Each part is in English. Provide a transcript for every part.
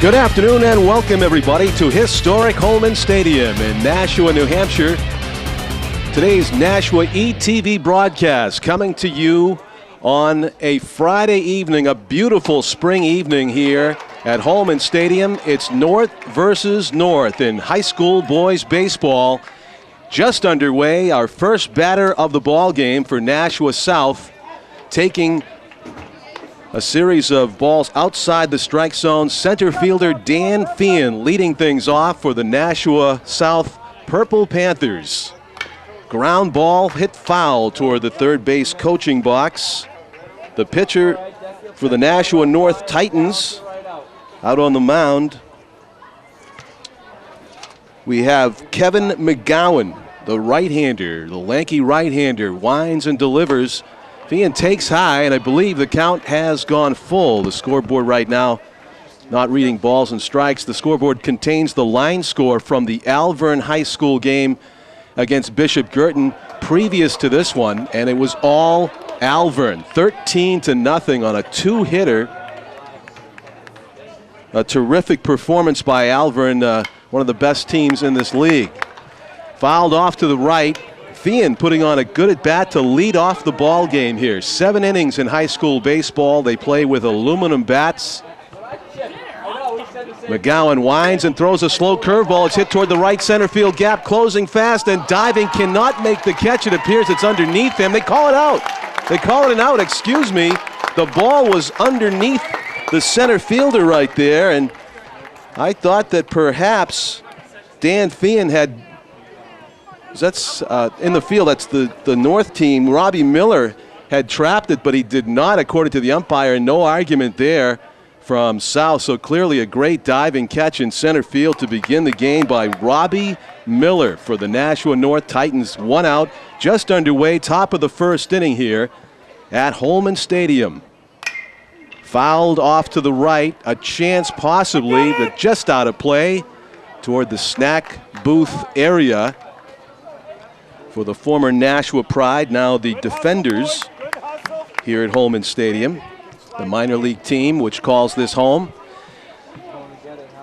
Good afternoon and welcome everybody to historic Holman Stadium in Nashua, New Hampshire. Today's Nashua ETV broadcast coming to you on a Friday evening, a beautiful spring evening here at Holman Stadium. It's North versus North in high school boys baseball. Just underway, our first batter of the ball game for Nashua South, taking a series of balls outside the strike zone. Center fielder Dan Feehan leading things off for the Nashua South Purple Panthers. Ground ball hit foul toward the third base coaching box. The pitcher for the Nashua North Titans out on the mound. We have Kevin McGowan, the right-hander, the lanky right-hander, winds and delivers. Feehan takes high, and I believe the count has gone full. The scoreboard right now not reading balls and strikes. The scoreboard contains the line score from the Alvirne High School game against Bishop Guertin previous to this one, and it was all Alvirne, 13-0 on a two-hitter. A terrific performance by Alvirne, one of the best teams in this league. Fouled off to the right. Feehan putting on a good at-bat to lead off the ball game here. 7 innings in high school baseball. They play with aluminum bats. McGowan winds and throws a slow curveball. It's hit toward the right center field gap, closing fast and diving, cannot make the catch. It appears it's underneath him. They call it out. They call it an out, excuse me. The ball was underneath the center fielder right there, and I thought that perhaps Dan Feehan had, that's in the field, that's the North team. Robbie Miller had trapped it, but he did not, according to the umpire. No argument there from South. So clearly a great diving catch in center field to begin the game by Robbie Miller for the Nashua North Titans. 1 out, just underway, top of the first inning here at Holman Stadium. Fouled off to the right, a chance possibly, but just out of play toward the snack booth area for the former Nashua Pride, now the Defenders here at Holman Stadium, the minor league team which calls this home.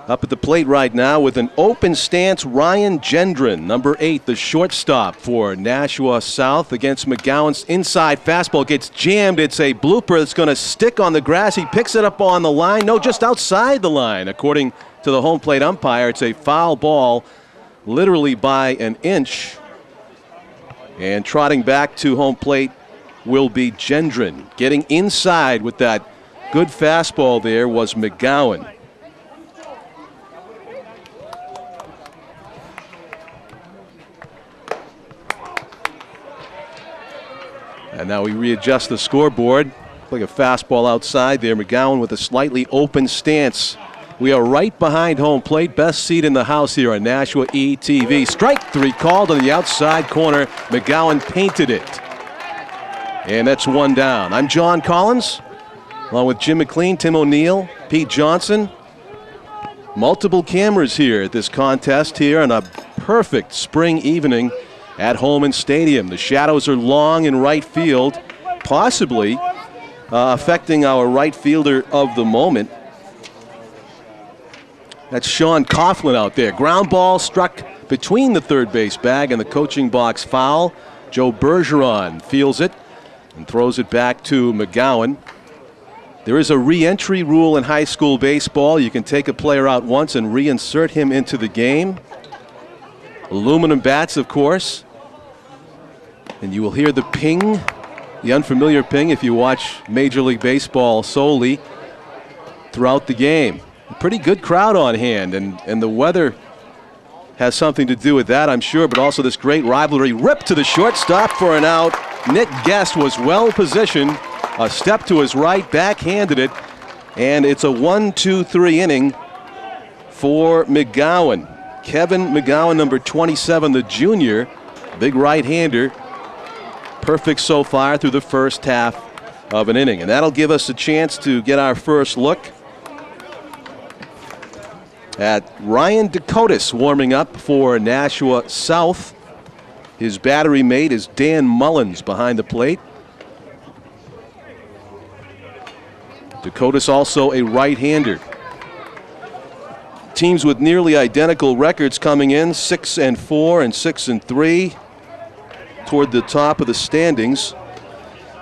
Up at the plate right now with an open stance, Ryan Gendron, number 8, the shortstop for Nashua South, against McGowan's inside fastball. Gets jammed. It's a blooper that's going to stick on the grass. He picks it up on the line. No, just outside the line. According to the home plate umpire, it's a foul ball, literally by an inch. And trotting back to home plate will be Gendron. Getting inside with that good fastball there was McGowan. And now we readjust the scoreboard. Like a fastball outside there. McGowan with a slightly open stance. We are right behind home plate. Best seat in the house here on Nashua ETV. Strike 3 called on the outside corner. McGowan painted it. And that's 1 down. I'm John Collins, along with Jim McLean, Tim O'Neill, Pete Johnson. Multiple cameras here at this contest here on a perfect spring evening at Holman Stadium. The shadows are long in right field, possibly affecting our right fielder of the moment. That's Sean Coughlin out there. Ground ball struck between the third base bag and the coaching box foul. Joe Bergeron feels it and throws it back to McGowan. There is a re-entry rule in high school baseball. You can take a player out once and reinsert him into the game. Aluminum bats, of course. And you will hear the ping, the unfamiliar ping, if you watch Major League Baseball solely throughout the game. A pretty good crowd on hand, and the weather has something to do with that, I'm sure, but also this great rivalry. Ripped to the shortstop for an out. Nick Guest was well positioned. A step to his right, backhanded it, and it's a 1-2-3 inning for McGowan. Kevin McGowan, number 27, the junior, big right-hander. Perfect so far through the first half of an inning. And that'll give us a chance to get our first look at Ryan Dakotas warming up for Nashua South. His battery mate is Dan Mullins behind the plate. Dakotas also a right-hander. teams with nearly identical records coming in, 6-4 and 6-3, toward the top of the standings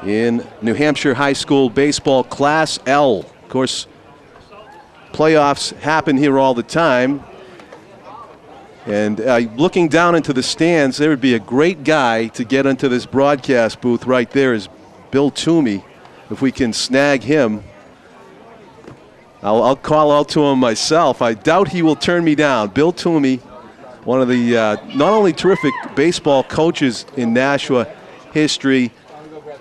in New Hampshire High School Baseball Class L. Of course, playoffs happen here all the time. And looking down into the stands, there would be a great guy to get into this broadcast booth right there is Bill Toomey. If we can snag him, I'll call out to him myself. I doubt he will turn me down. Bill Toomey, one of the not only terrific baseball coaches in Nashua history,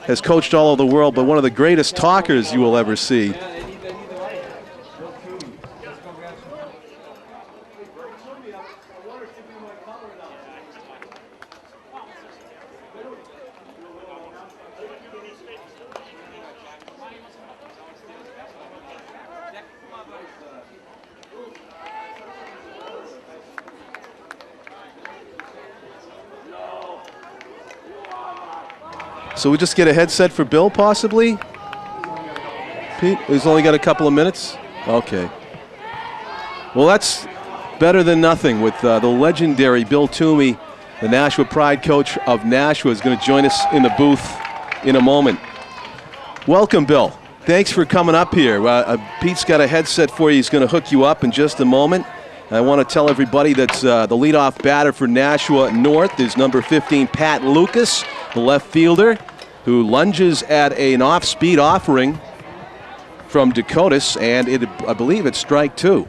has coached all over the world, but one of the greatest talkers you will ever see. So we just get a headset for Bill, possibly? Pete, he's only got a couple of minutes? Okay. Well, that's better than nothing with the legendary Bill Toomey, the Nashua Pride coach of Nashua, is going to join us in the booth in a moment. Welcome, Bill. Thanks for coming up here. Pete's got a headset for you. He's going to hook you up in just a moment. I want to tell everybody that the leadoff batter for Nashua North is number 15, Pat Lucas, the left fielder, who lunges at an off-speed offering from Dakotas, and I believe it's strike two.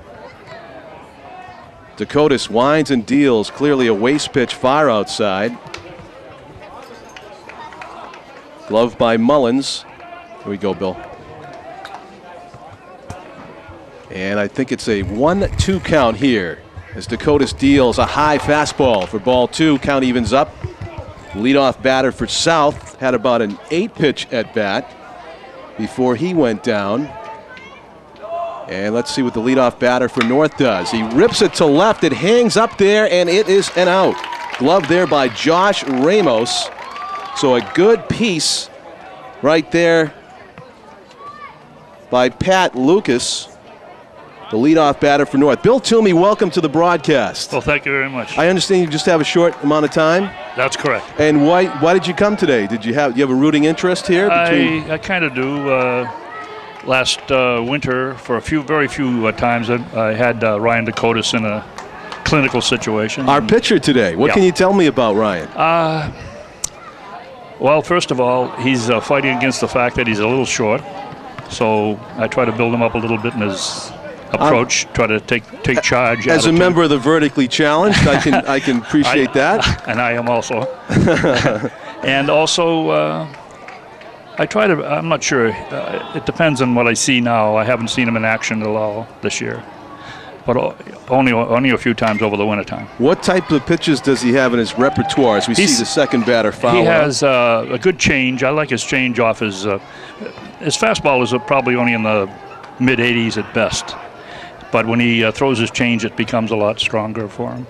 Dakotas winds and deals, clearly a waste pitch far outside. Glove by Mullins. Here we go, Bill. And I think it's a 1-2 count here as Dakotas deals a high fastball for ball two. Count evens up. Leadoff batter for South had about an 8-pitch at bat before he went down. And let's see what the leadoff batter for North does. He rips it to left. It hangs up there, and it is an out. Glove there by Josh Ramos. So a good piece right there by Pat Lucas, the leadoff batter for North. Bill Toomey, welcome to the broadcast. Well, thank you very much. I understand you just have a short amount of time. That's correct. And why did you come today? Do you have a rooting interest here? I kind of do. Last winter, for very few times, I had Ryan Dakotas in a clinical situation. Our pitcher today. What can you tell me about Ryan? Well, first of all, he's fighting against the fact that he's a little short. So I try to build him up a little bit in his approach, try to take charge. As a member of the vertically challenged, I can appreciate that. And I am also. And also, I try to. I'm not sure. It depends on what I see now. I haven't seen him in action at all this year, but only a few times over the wintertime. What type of pitches does he have in his repertoire as we see the second batter foul? He has a good change. I like his change off his fastball is probably only in the mid-80s at best. But when he throws his change, it becomes a lot stronger for him.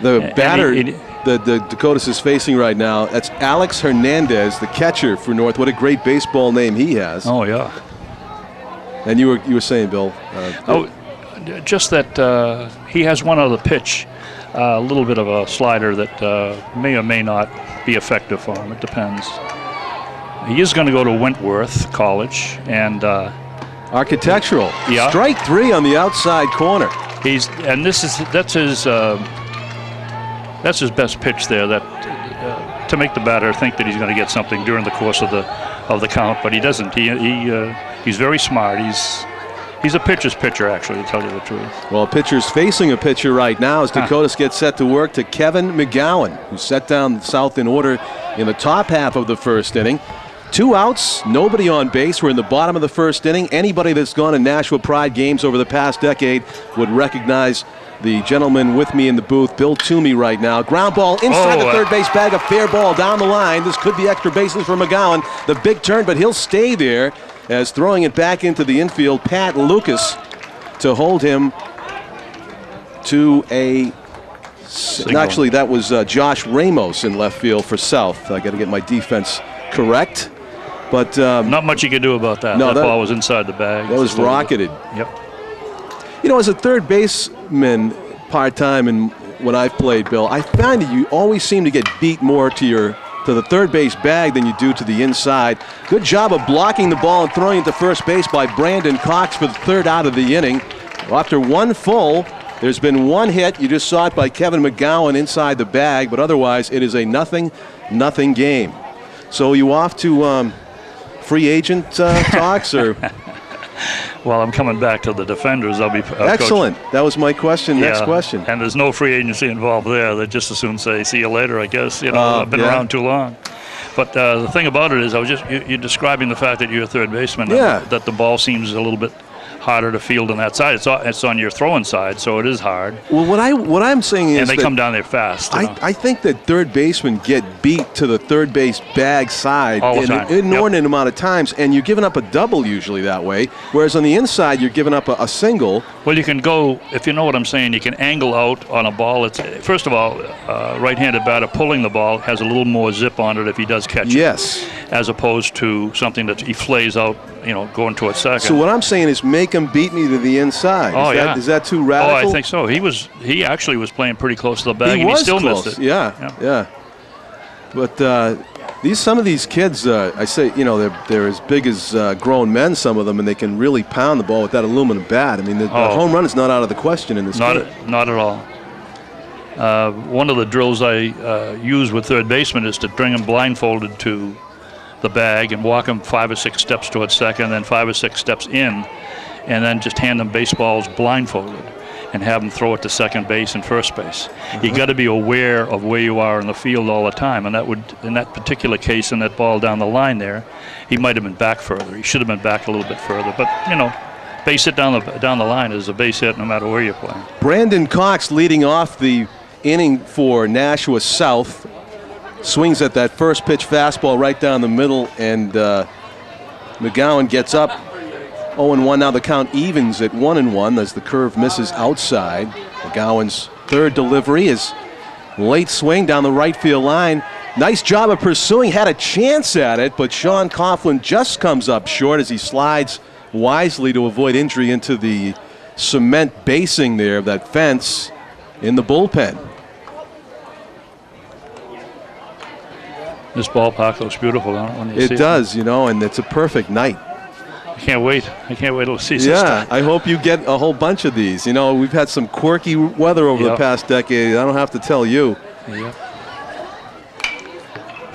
The batter that the Dakotas is facing right now, that's Alex Hernandez, the catcher for North. What a great baseball name he has. Oh, yeah. And you were saying, Bill? Just that he has one other pitch, a little bit of a slider that may or may not be effective for him. It depends. He is going to go to Wentworth College and Architectural. Yeah. Strike three on the outside corner. That's his best pitch there. That to make the batter think that he's going to get something during the course of the count, but he doesn't. He's very smart. He's a pitcher's pitcher, actually, to tell you the truth. Well, a pitcher's facing a pitcher right now as Dakotas gets set to work to Kevin McGowan, who set down South in order in the top half of the first inning. 2 outs, nobody on base. We're in the bottom of the first inning. Anybody that's gone to Nashua Pride games over the past decade would recognize the gentleman with me in the booth, Bill Toomey, right now. Ground ball inside the third base bag, a fair ball down the line. This could be extra bases for McGowan. The big turn, but he'll stay there as throwing it back into the infield, Pat Lucas, to hold him to a single. Actually, that was Josh Ramos in left field for South. I got to get my defense correct. But not much you could do about that. No, that ball was inside the bag. That was rocketed. Yep. You know, as a third baseman part-time and when I've played, Bill, I find that you always seem to get beat more to the third base bag than you do to the inside. Good job of blocking the ball and throwing it to first base by Brandon Cox for the third out of the inning. After one full, there's been one hit. You just saw it by Kevin McGowan inside the bag, but otherwise it is a nothing game. So you off to free agent talks or? Well, I'm coming back to the defenders. I'll be excellent. coach. That was my question. Yeah, next question. And there's no free agency involved there. They just as soon say, see you later, I guess. You know, I've been around too long. But the thing about it is, you're describing the fact that you're a third baseman. Yeah. And that the ball seems a little bit harder to field on that side. It's on your throwing side, so it is hard. Well, what I'm saying is, and they come down there fast. I think that third basemen get beat to the third base bag side all the time. an inordinate amount of times, and you're giving up a double usually that way. Whereas on the inside, you're giving up a single. Well, you can go, if you know what I'm saying, you can angle out on a ball. It's first of all, right-handed batter pulling the ball has a little more zip on it if he does catch it. Yes. As opposed to something that he flays out, going towards second. So what I'm saying is make him beat me to the inside. Is that too radical? Oh, I think so. He actually was playing pretty close to the bag, and he still missed it. Yeah. But some of these kids, I say, they're as big as grown men, some of them, and they can really pound the ball with that aluminum bat. I mean, the home run is not out of the question in this game. Not at all. One of the drills I use with third basemen is to bring them blindfolded to the bag and walk them 5 or 6 steps towards second, then 5 or 6 steps in, and then just hand them baseballs blindfolded and have them throw it to second base and first base. You got to be aware of where you are in the field all the time, and that would, in that particular case, in that ball down the line there, he might have been back further. He should have been back a little bit further, but base hit down the line is a base hit no matter where you're playing. Brandon Cox leading off the inning for Nashua South. Swings at that first pitch fastball right down the middle, and McGowan gets up 0-1. Now the count evens at 1-1 as the curve misses outside. McGowan's third delivery is late swing down the right field line. Nice job of pursuing, had a chance at it, but Sean Coughlin just comes up short as he slides wisely to avoid injury into the cement basing there of that fence in the bullpen. This ballpark looks beautiful, when you see it does, and it's a perfect night. I can't wait to see this. Yeah, I hope you get a whole bunch of these. We've had some quirky weather over the past decade. I don't have to tell you. Yep.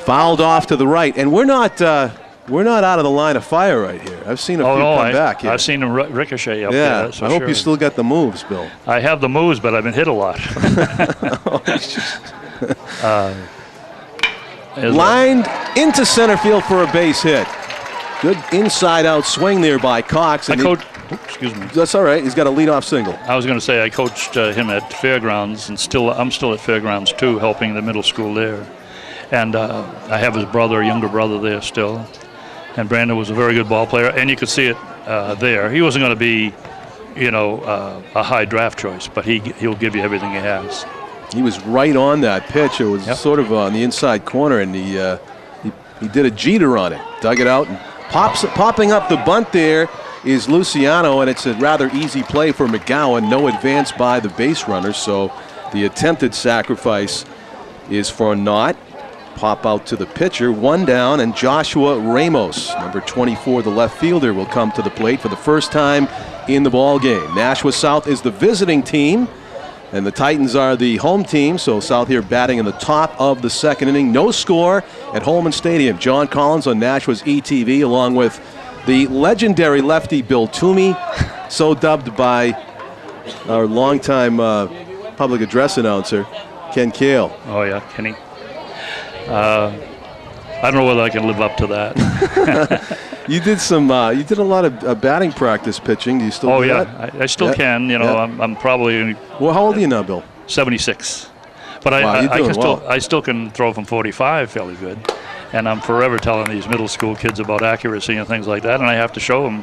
Fouled off to the right, and we're not out of the line of fire right here. I've seen a few come back here. I've seen them ricochet up there. That's I hope you still got the moves, Bill. I have the moves, but I've been hit a lot. Lined into center field for a base hit. Good inside-out swing there by Cox. Excuse me. That's all right. He's got a leadoff single. I was going to say I coached him at Fairgrounds, and I'm still at Fairgrounds too, helping the middle school there. And I have his younger brother there still. And Brandon was a very good ball player, and you could see it there. He wasn't going to be, a high draft choice, but he'll give you everything he has. He was right on that pitch. It was sort of on the inside corner, and he did a Jeter on it. Dug it out, and popping up the bunt there is Luciano, and it's a rather easy play for McGowan. No advance by the base runner, so the attempted sacrifice is for naught. Pop out to the pitcher, one down, and Joshua Ramos, number 24, the left fielder, will come to the plate for the first time in the ball game. Nashua South is the visiting team, and the Titans are the home team, so South here batting in the top of the second inning. No score at Holman Stadium. John Collins on Nashua's ETV, along with the legendary lefty Bill Toomey, so dubbed by our longtime public address announcer, Ken Kale. Oh, yeah, Kenny. I don't know whether I can live up to that. You did a lot of batting practice pitching. Do you still do that? I still can. I'm probably. Well, how old are you now, Bill? 76. But I still can throw from 45 fairly good. And I'm forever telling these middle school kids about accuracy and things like that, and I have to show them,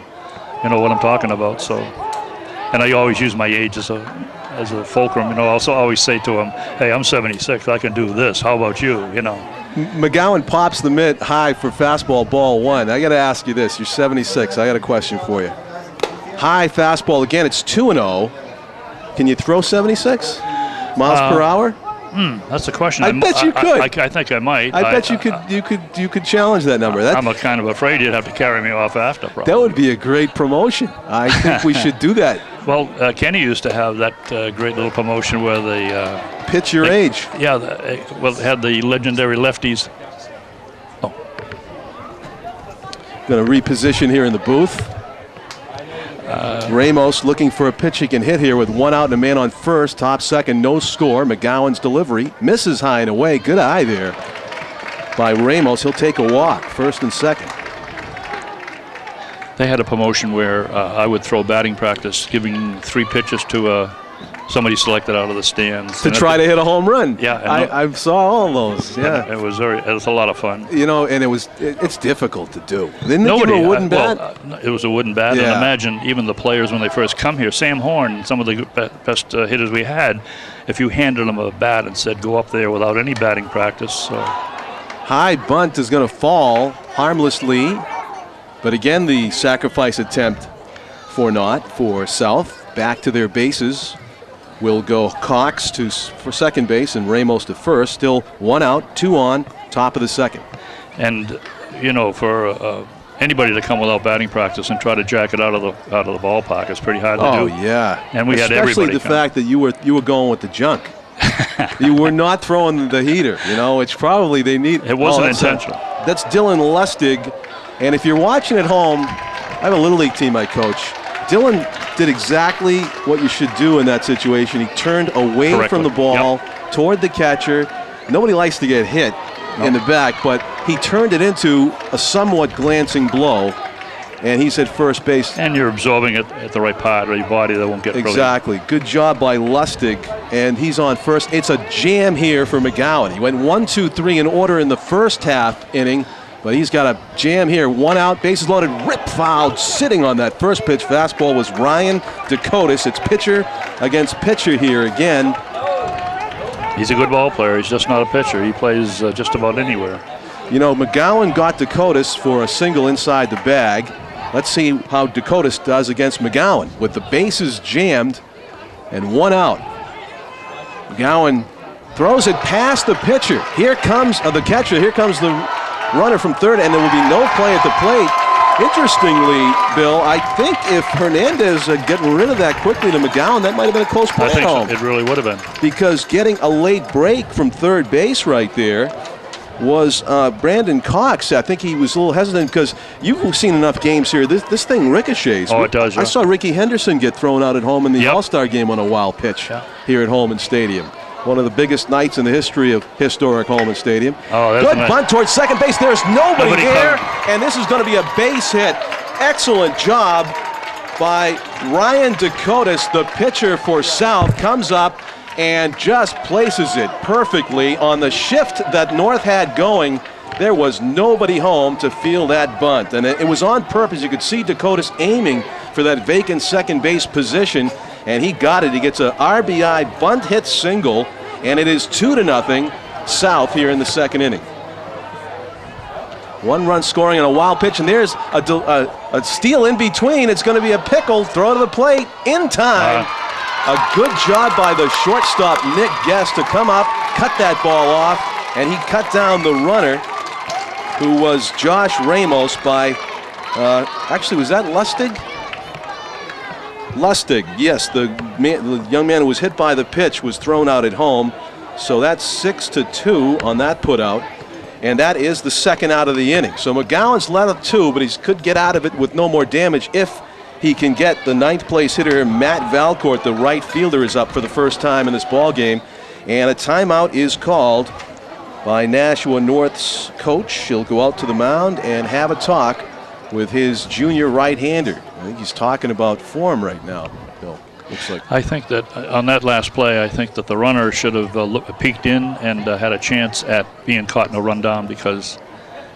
what I'm talking about. So, and I always use my age as a fulcrum. I also always say to them, "Hey, I'm 76. I can do this. How about you?" McGowan pops the mitt high for fastball, ball one. I got to ask you this. You're 76. I got a question for you. High fastball again. It's 2-0. Can you throw 76 miles per hour? That's the question. I bet you could. I think I might. I bet you could challenge that number. I'm kind of afraid you'd have to carry me off after. Probably. That would be a great promotion. I think we should do that. Well, Kenny used to have that great little promotion where they pitch your age. Yeah, had the legendary lefties. Going to reposition here in the booth. Ramos looking for a pitch he can hit here with 1 out and a man on first. Top second, no score. McGowan's delivery misses high and away. Good eye there by Ramos. He'll take a walk, first and second. They had a promotion where I would throw batting practice, giving 3 pitches to somebody selected out of the stands. To try to hit a home run. Yeah. I saw all those. Yeah. It was a lot of fun. You know, and it's difficult to do. Didn't they give him a wooden bat? It was a wooden bat. Yeah. And imagine even the players when they first come here, Sam Horn, some of the best hitters we had, if you handed them a bat and said, go up there without any batting practice. High bunt is going to fall harmlessly. But again, the sacrifice attempt for South. Back to their bases will go Cox for second base and Ramos to first. Still 1 out, 2 on, top of the second. And, you know, for anybody to come without batting practice and try to jack it out of the ballpark is pretty hard to do. Oh, yeah. And we had Especially everybody the fact that you were going with the junk. You were not throwing the heater. You know, it's probably they need. It wasn't intentional. That's Dylan Lustig. And if you're watching at home, I have a Little League team I coach. Dylan did exactly what you should do in that situation. He turned away from the ball toward the catcher. Nobody likes to get hit in the back, but he turned it into a somewhat glancing blow, and he's at first base. And you're absorbing it at the right part of your body that won't get Exactly. Good job by Lustig, and he's on first. It's a jam here for McGowan. He went 1, 2, 3 in order in the first half inning. But he's got a jam here. 1 out, bases loaded, rip fouled, sitting on that first pitch. Fastball was Ryan Dakotas. It's pitcher against pitcher here again. He's a good ball player. He's just not a pitcher. He plays just about anywhere. You know, McGowan got Dakotas for a single inside the bag. Let's see how Dakotas does against McGowan with the bases jammed and 1 out. McGowan throws it past the pitcher. Here comes the catcher. Here comes the runner from third, and there will be no play at the plate. Interestingly, Bill, I think if Hernandez getting rid of that quickly to McGowan, that might have been a close play at home. It really would have been. Because getting a late break from third base right there was Brandon Cox. I think he was a little hesitant because you've seen enough games here. This thing ricochets. Oh, it does. Yeah. I saw Ricky Henderson get thrown out at home in the All-Star game on a wild pitch here at Holman Stadium. One of the biggest nights in the history of historic Holman Stadium. Oh, good bunt towards second base. There's nobody there, and this is going to be a base hit. Excellent job by Ryan Dakotas, the pitcher for South, comes up and just places it perfectly on the shift that North had going. There was nobody home to field that bunt, and it was on purpose. You could see Dakotas aiming for that vacant second base position, and he got it. He gets a RBI bunt hit single, and it is 2-0 South here in the second inning. 1 run scoring on a wild pitch, and there's a steal in between. It's going to be a pickle, throw to the plate in time. A good job by the shortstop, Nick Guest, to come up, cut that ball off, and he cut down the runner, who was Josh Ramos by, actually, was that Lustig? Lustig, yes, the young man who was hit by the pitch was thrown out at home. So that's 6-2 on that put out. And that is the second out of the inning. So McGowan's left 2, but he could get out of it with no more damage if he can get the 9th place hitter, Matt Valcourt, the right fielder, is up for the first time in this ball game. And a timeout is called by Nashua North's coach. He'll go out to the mound and have a talk with his junior right-hander. I think he's talking about form right now, Bill. Looks like. I think that on that last play, I think that the runner should have peeked in and had a chance at being caught in a run down because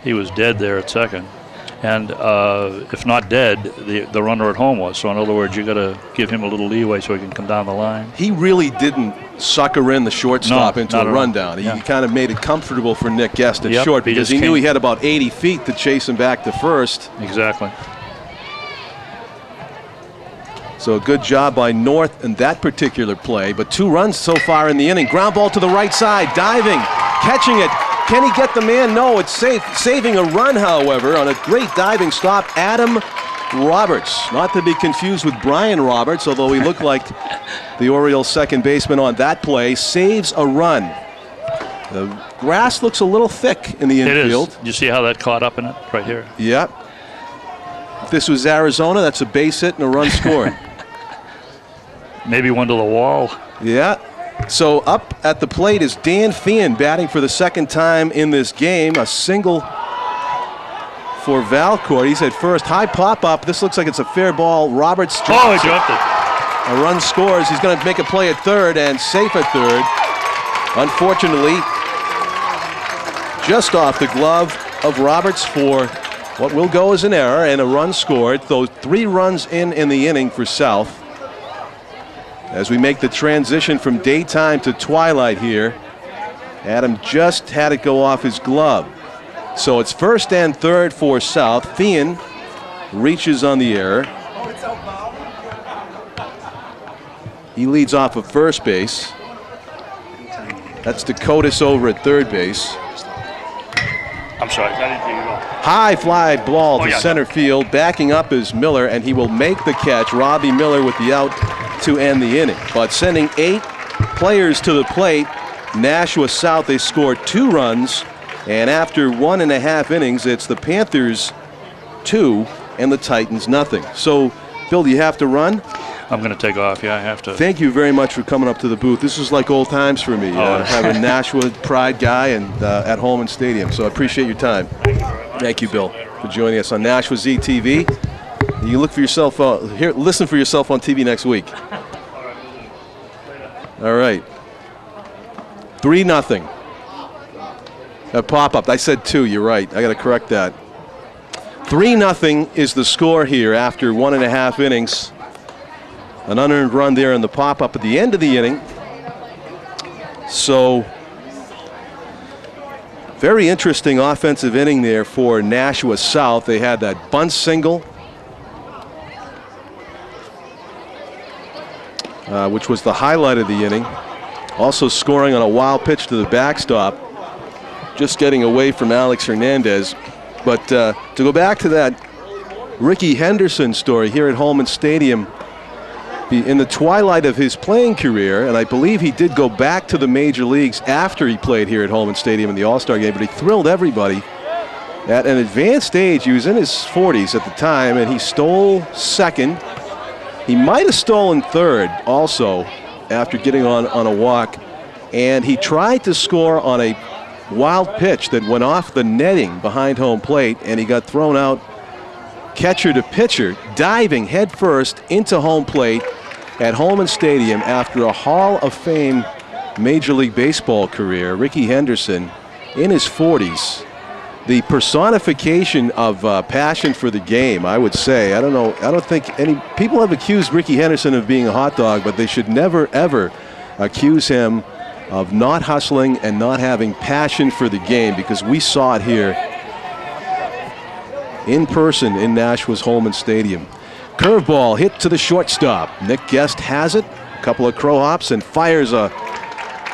he was dead there at second. And if not dead, the runner at home was. So in other words, you got to give him a little leeway so he can come down the line. He really didn't sucker in the shortstop into a rundown. He kind of made it comfortable for Nick Guest at short because he knew he had about 80 feet to chase him back to first. Exactly. So a good job by North in that particular play, but 2 runs so far in the inning. Ground ball to the right side, diving, catching it. Can he get the man? No, it's safe. Saving a run, however, on a great diving stop, Adam Roberts. Not to be confused with Brian Roberts, although he looked like the Orioles' second baseman on that play. Saves a run. The grass looks a little thick in the infield. It is. You see how that caught up in it right here? Yep. If this was Arizona, that's a base hit and a run scored. Maybe one to the wall. Yeah. So up at the plate is Dan Feehan batting for the second time in this game. A single for Valcourt. He's at first. High pop-up. This looks like it's a fair ball. Roberts drops Oh, he dropped it. A run scores. He's going to make a play at third and safe at third. Unfortunately, just off the glove of Roberts for what will go as an error and a run scored. Those 3 runs in the inning for South. As we make the transition from daytime to twilight here, Adam just had it go off his glove. So it's first and third for South. Feehan reaches on the error. He leads off of first base. That's Dakotas over at third base. I'm sorry, I didn't hear you all. High fly ball to yeah. center field. Backing up is Miller, and he will make the catch. Robbie Miller with the out to end the inning. But sending 8 players to the plate, Nashua South, they scored 2 runs. And after 1.5 innings, it's the Panthers 2 and the Titans nothing. So, Phil, do you have to run? I'm going to take off. Yeah, I have to. Thank you very much for coming up to the booth. This is like old times for me, having a Nashua pride guy and at Holman Stadium. So I appreciate your time. Thank you, Bill, for joining us on Nashua ZTV. You look for yourself, listen for yourself on TV next week. All right. 3-0. A pop-up. I said 2. You're right. I got to correct that. 3-0 is the score here after 1.5 innings. An unearned run there in the pop-up at the end of the inning. So, very interesting offensive inning there for Nashua South. They had that bunt single, which was the highlight of the inning. Also scoring on a wild pitch to the backstop. Just getting away from Alex Hernandez. But to go back to that Ricky Henderson story here at Holman Stadium, in the twilight of his playing career, and I believe he did go back to the major leagues after he played here at Holman Stadium in the All-Star game, but he thrilled everybody. At an advanced age, he was in his 40s at the time, and he stole second. He might have stolen third also after getting on a walk, and he tried to score on a wild pitch that went off the netting behind home plate, and he got thrown out catcher to pitcher, diving headfirst into home plate at Holman Stadium after a Hall of Fame Major League Baseball career. Ricky Henderson in his 40s. The personification of passion for the game, I would say. I don't think any people have accused Ricky Henderson of being a hot dog, but they should never, ever accuse him of not hustling and not having passion for the game, because we saw it here in person in Nashua's Holman Stadium. Curveball hit to the shortstop. Nick Guest has it. A couple of crow hops and fires a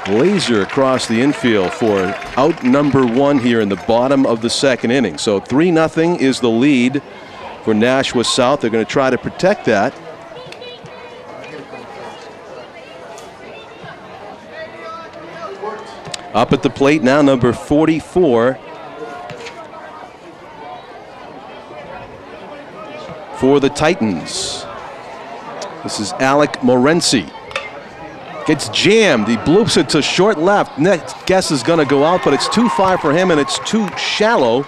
laser across the infield for out number 1 here in the bottom of the second inning. So 3-0 is the lead for Nashua South. They're going to try to protect that. Up at the plate now, number 44 for the Titans. This is Alec Morency. Gets jammed. He bloops it to short left. Next guess is going to go out, but it's too far for him and it's too shallow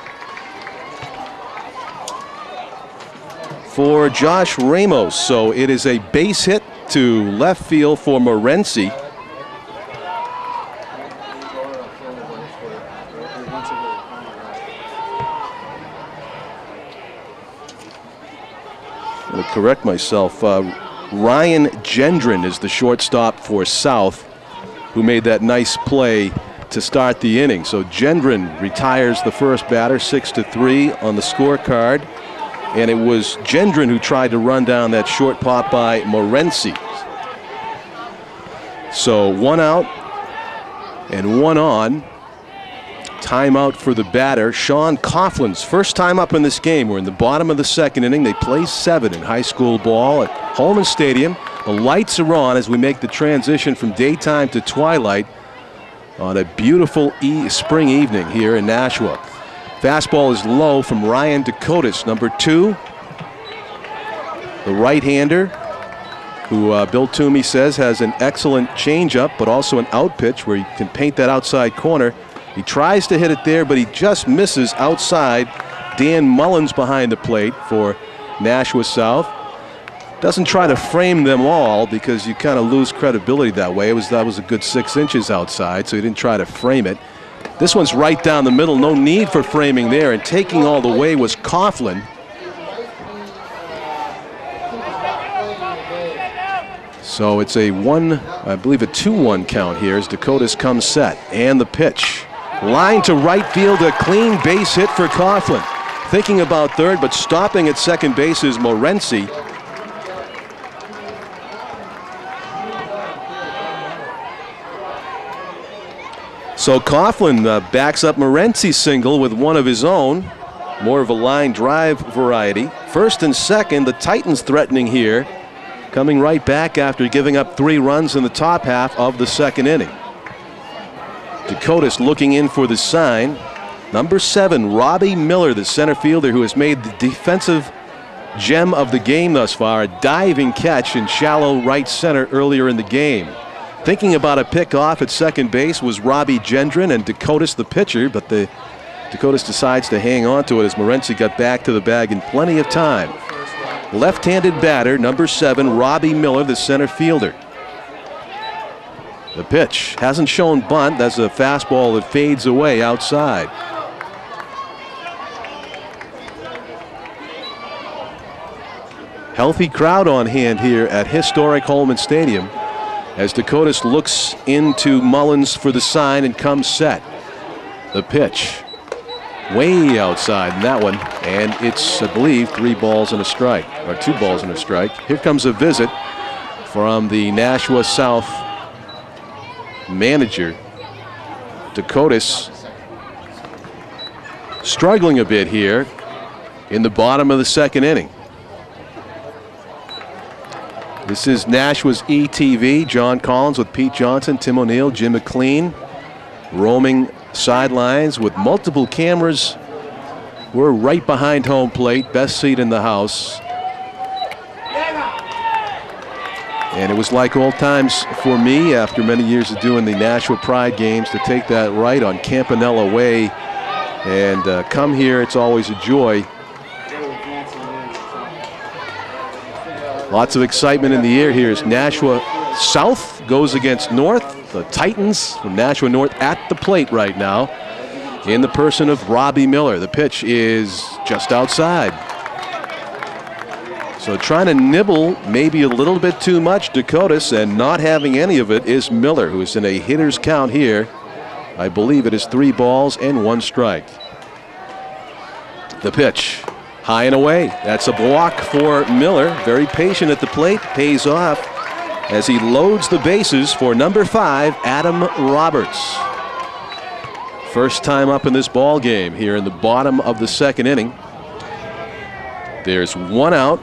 for Josh Ramos. So it is a base hit to left field for Morency. I'm going to correct myself. Ryan Gendron is the shortstop for South, who made that nice play to start the inning. So Gendron retires the first batter, 6-3 on the scorecard. and it was Gendron who tried to run down that short pop by Morency. So 1 out and 1 on. Timeout for the batter, Sean Coughlin's first time up in this game. We're in the bottom of the second inning. They play 7 in high school ball at Holman Stadium. The lights are on as we make the transition from daytime to twilight on a beautiful spring evening here in Nashua. Fastball is low from Ryan Dakotas, number 2. The right-hander, who Bill Toomey says has an excellent changeup, but also an out pitch where he can paint that outside corner. He tries to hit it there, but he just misses outside. Dan Mullins behind the plate for Nashua South. Doesn't try to frame them all because you kind of lose credibility that way. That was a good 6 inches outside, so he didn't try to frame it. This one's right down the middle. No need for framing there, and taking all the way was Coughlin. So it's a 2-1 count here as Dakotas comes set. And the pitch. Line to right field, a clean base hit for Coughlin. Thinking about third, but stopping at second base is Morency. So Coughlin backs up Morency's single with one of his own. More of a line drive variety. First and second, the Titans threatening here. Coming right back after giving up 3 runs in the top half of the second inning. Dakotas looking in for the sign. Number 7, Robbie Miller, the center fielder who has made the defensive gem of the game thus far. A diving catch in shallow right center earlier in the game. Thinking about a pick off at second base was Robbie Gendron and Dakotas the pitcher, but Dakotas decides to hang on to it as Morency got back to the bag in plenty of time. Left-handed batter, number 7, Robbie Miller, the center fielder. The pitch hasn't shown bunt. That's a fastball that fades away outside. Healthy crowd on hand here at historic Holman Stadium as Dakotas looks into Mullins for the sign and comes set. The pitch way outside in that one, and it's, I believe, 3 balls and a strike, or 2 balls and a strike. Here comes a visit from the Nashua South manager. Dakotas struggling a bit here in the bottom of the second inning. This is Nashua's ETV. John Collins with Pete Johnson, Tim O'Neill, Jim McLean, roaming sidelines with multiple cameras. We're right behind home plate, best seat in the house. And it was like old times for me after many years of doing the Nashua Pride games to take that right on Campanella Way and come here. It's always a joy. Lots of excitement in the air here as Nashua South goes against North. The Titans from Nashua North at the plate right now in the person of Robbie Miller. The pitch is just outside. So trying to nibble maybe a little bit too much Dakotas, and not having any of it is Miller, who is in a hitter's count here. I believe it is 3 balls and 1 strike. The pitch high and away. That's a block for Miller. Very patient at the plate. Pays off as he loads the bases for number 5, Adam Roberts. First time up in this ball game here in the bottom of the second inning. There's 1 out.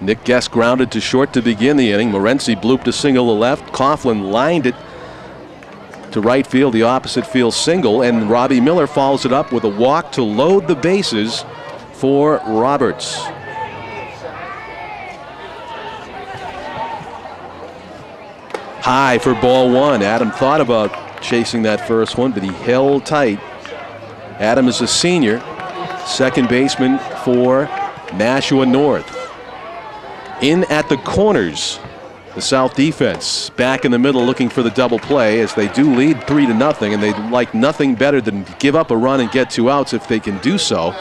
Nick Guest grounded to short to begin the inning. Morency blooped a single to left. Coughlin lined it to right field, the opposite field single, and Robbie Miller follows it up with a walk to load the bases for Roberts. High for ball 1. Adam thought about chasing that first one, but he held tight. Adam is a senior, second baseman for Nashua North. In at the corners, the South defense back in the middle looking for the double play as they do lead 3-0, and they'd like nothing better than give up a run and get 2 outs if they can do so.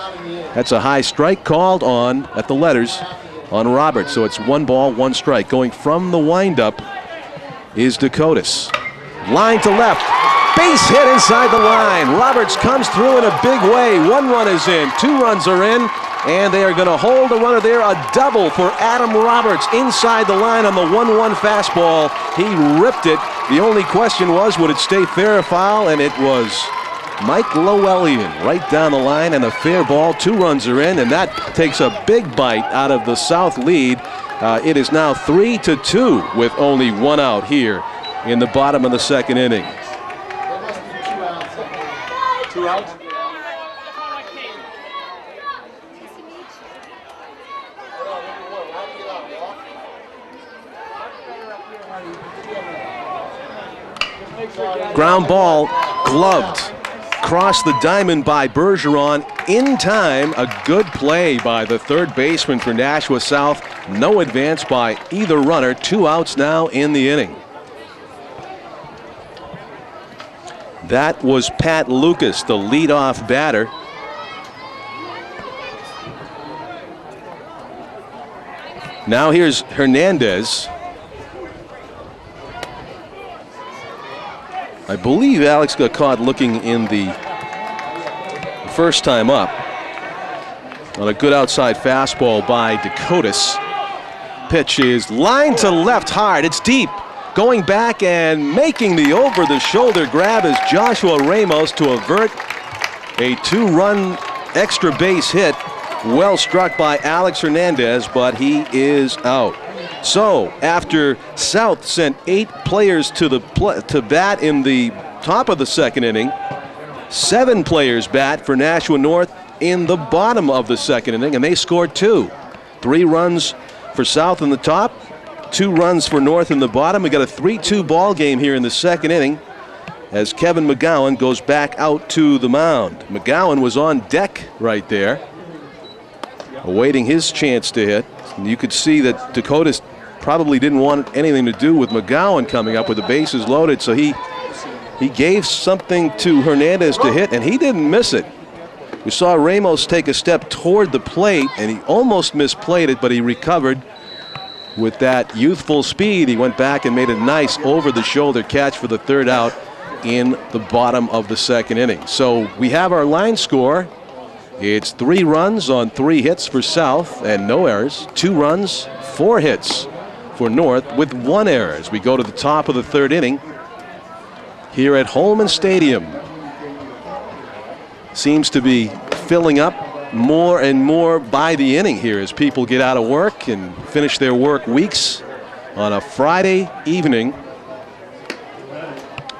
That's a high strike called on at the letters on Roberts. So it's 1 ball, 1 strike. Going from the windup is Dakotas. Line to left. Base hit inside the line. Roberts comes through in a big way. 1 run is in, 2 runs are in, and they are going to hold the runner there. A double for Adam Roberts inside the line on the 1-1 fastball. He ripped it. The only question was, would it stay fair or foul? And it was Mike Llewellyn right down the line, and a fair ball. 2 runs are in, and that takes a big bite out of the South lead. It is now 3-2 with only 1 out here in the bottom of the second inning. 2 outs? Ground ball, gloved. Crossed the diamond by Bergeron in time. A good play by the third baseman for Nashua South. No advance by either runner. 2 outs now in the inning. That was Pat Lucas, the leadoff batter. Now here's Hernandez. I believe Alex got caught looking in the first time up on a good outside fastball by Dakotas. Pitch is lined to left hard. It's deep. Going back and making the over-the-shoulder grab is Joshua Ramos to avert a 2-run extra base hit. Well struck by Alex Hernandez, but he is out. So after South sent 8 players to bat in the top of the second inning, 7 players bat for Nashua North in the bottom of the second inning, and they scored 2. 3 runs for South in the top, 2 runs for North in the bottom. We got a 3-2 ball game here in the second inning as Kevin McGowan goes back out to the mound. McGowan was on deck right there, awaiting his chance to hit. You could see that Dakotas probably didn't want anything to do with McGowan coming up with the bases loaded, so he gave something to Hernandez to hit, and he didn't miss it. We saw Ramos take a step toward the plate, and he almost misplayed it, but he recovered with that youthful speed. He went back and made a nice over-the-shoulder catch for the 3rd out in the bottom of the second inning. So we have our line score. It's 3 runs on 3 hits for South and no errors. 2 runs, 4 hits for North with 1 error as we go to the top of the 3rd inning here at Holman Stadium. Seems to be filling up more and more by the inning here as people get out of work and finish their work weeks on a Friday evening.